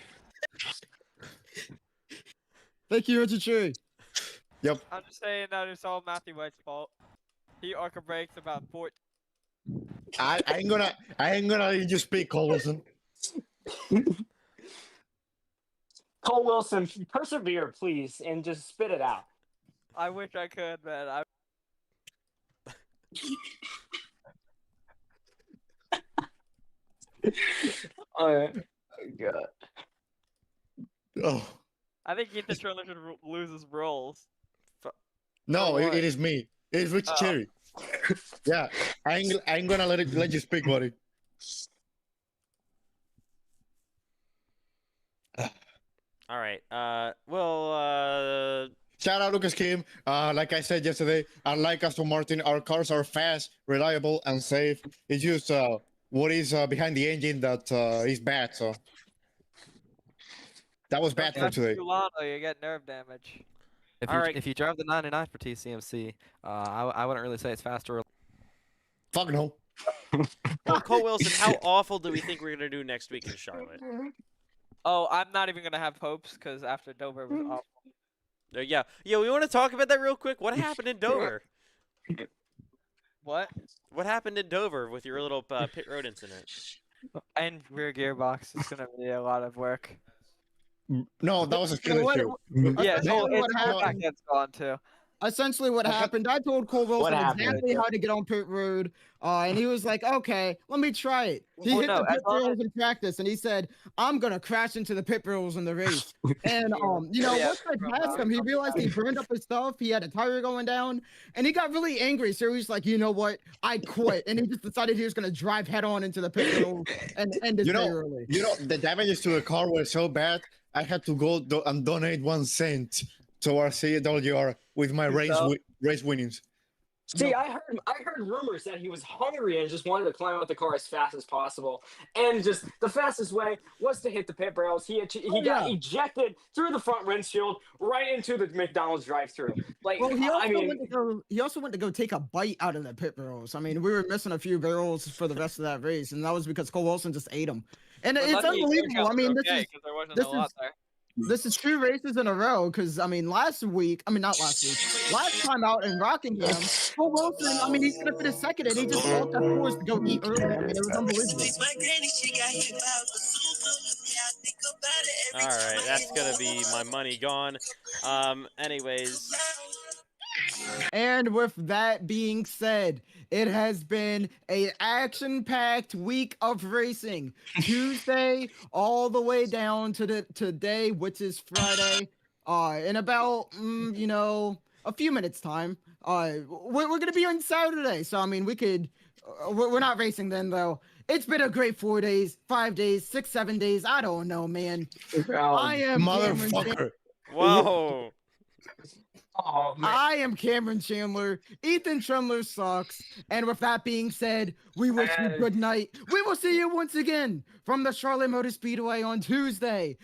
Thank you, Richard Cherry. yep. I'm just saying that it's all Matthew White's fault. He arca brakes about 4. I ain't gonna let you speak, Cole Wilson. Cole Wilson, persevere, please, and just spit it out. I wish I could, man. Oh God. Oh I think Ethan Trundler should lose his roles. no, what? it is me. It is Richard Cherry. Yeah, I ain't gonna let you speak, buddy. All right. Well, Shout out Lucas Kim. Like I said yesterday, unlike Aston Martin, our cars are fast, reliable, and safe. It's just what is behind the engine that is bad. So that was bad for today. Too long, though, you get nerve damage. If you drive the 99 for TCMC, I wouldn't really say it's faster. Fuck no. well, Cole Wilson, how awful do we think we're gonna do next week in Charlotte? Oh, I'm not even gonna have hopes because after Dover was awful. Yeah. We want to talk about that real quick. What happened in Dover? What? What happened in Dover with your little pit road incident? And rear gearbox. It's gonna be a lot of work. No, that was a skill What- issue. Yeah, No, so what it's happened- that's gone too. Essentially, what happened, I told Cole Wilson happened? exactly how to get on pit road, and he was like, okay, let me try it. He Well, hit no, the pit as long rails in practice, and he said, I'm going to crash into the pit rails in the race. And, Yeah, once I passed him, he realized he burned up his stuff. He had a tire going down, and he got really angry. So he's like, you know what? I quit. And he just decided he was going to drive head on into the pit rails and end his day early. The damages to the car were so bad, I had to go and donate 1 cent towards CWR with my race winnings. See, I heard rumors that he was hungry and just wanted to climb out the car as fast as possible. And just the fastest way was to hit the pit rails. He got ejected through the front windshield right into the McDonald's drive-thru. Like, Well, he also went to go take a bite out of the pit barrels. I mean, we were missing a few barrels for the rest of that race, and that was because Cole Wilson just ate them. And it's unbelievable. I mean, this is 2 races in a row because, I mean, last time out in Rockingham, Cole Wilson, I mean, he's going to finish second, and he just lost that course to go eat early. I mean, it was unbelievable. All right, that's gonna be my money gone. Anyways. And with that being said, it has been an action-packed week of racing. Tuesday all the way down to today, which is Friday. In about, a few minutes time, We're gonna be on Saturday, so I mean, we could. We're not racing then, though. It's been a great 4 days, 5 days, 6, 7 days. I don't know, man. I am Cameron Motherfucker. Whoa. Oh man. I am Cameron Chandler. Ethan Chandler sucks. And with that being said, we wish you good night. We will see you once again from the Charlotte Motor Speedway on Tuesday,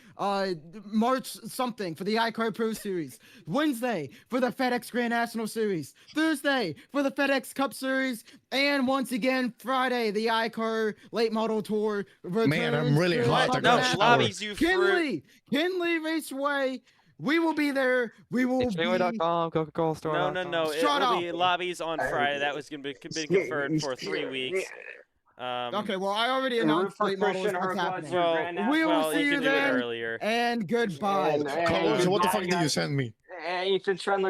March something for the iCar Pro Series. Wednesday for the FedEx Grand National Series. Thursday for the FedEx Cup Series. And once again, Friday, the iCar Late Model Tour. Man, I'm really returns to hot. I No, got a shower. lobbies you fruit. Kinley Raceway. We will be there. We will be. Speedway.com, Coca-Cola store. No. It Shut will be up. lobbies on Friday. That was going to be confirmed for 3 weeks. Okay, well, I already And root announced for late models Christian what's Hercliffe, happening. your Well, Grand We will well, see you you can do it then. earlier. And goodbye. And So what the fuck goodbye, did you send me? Ethan Chandler.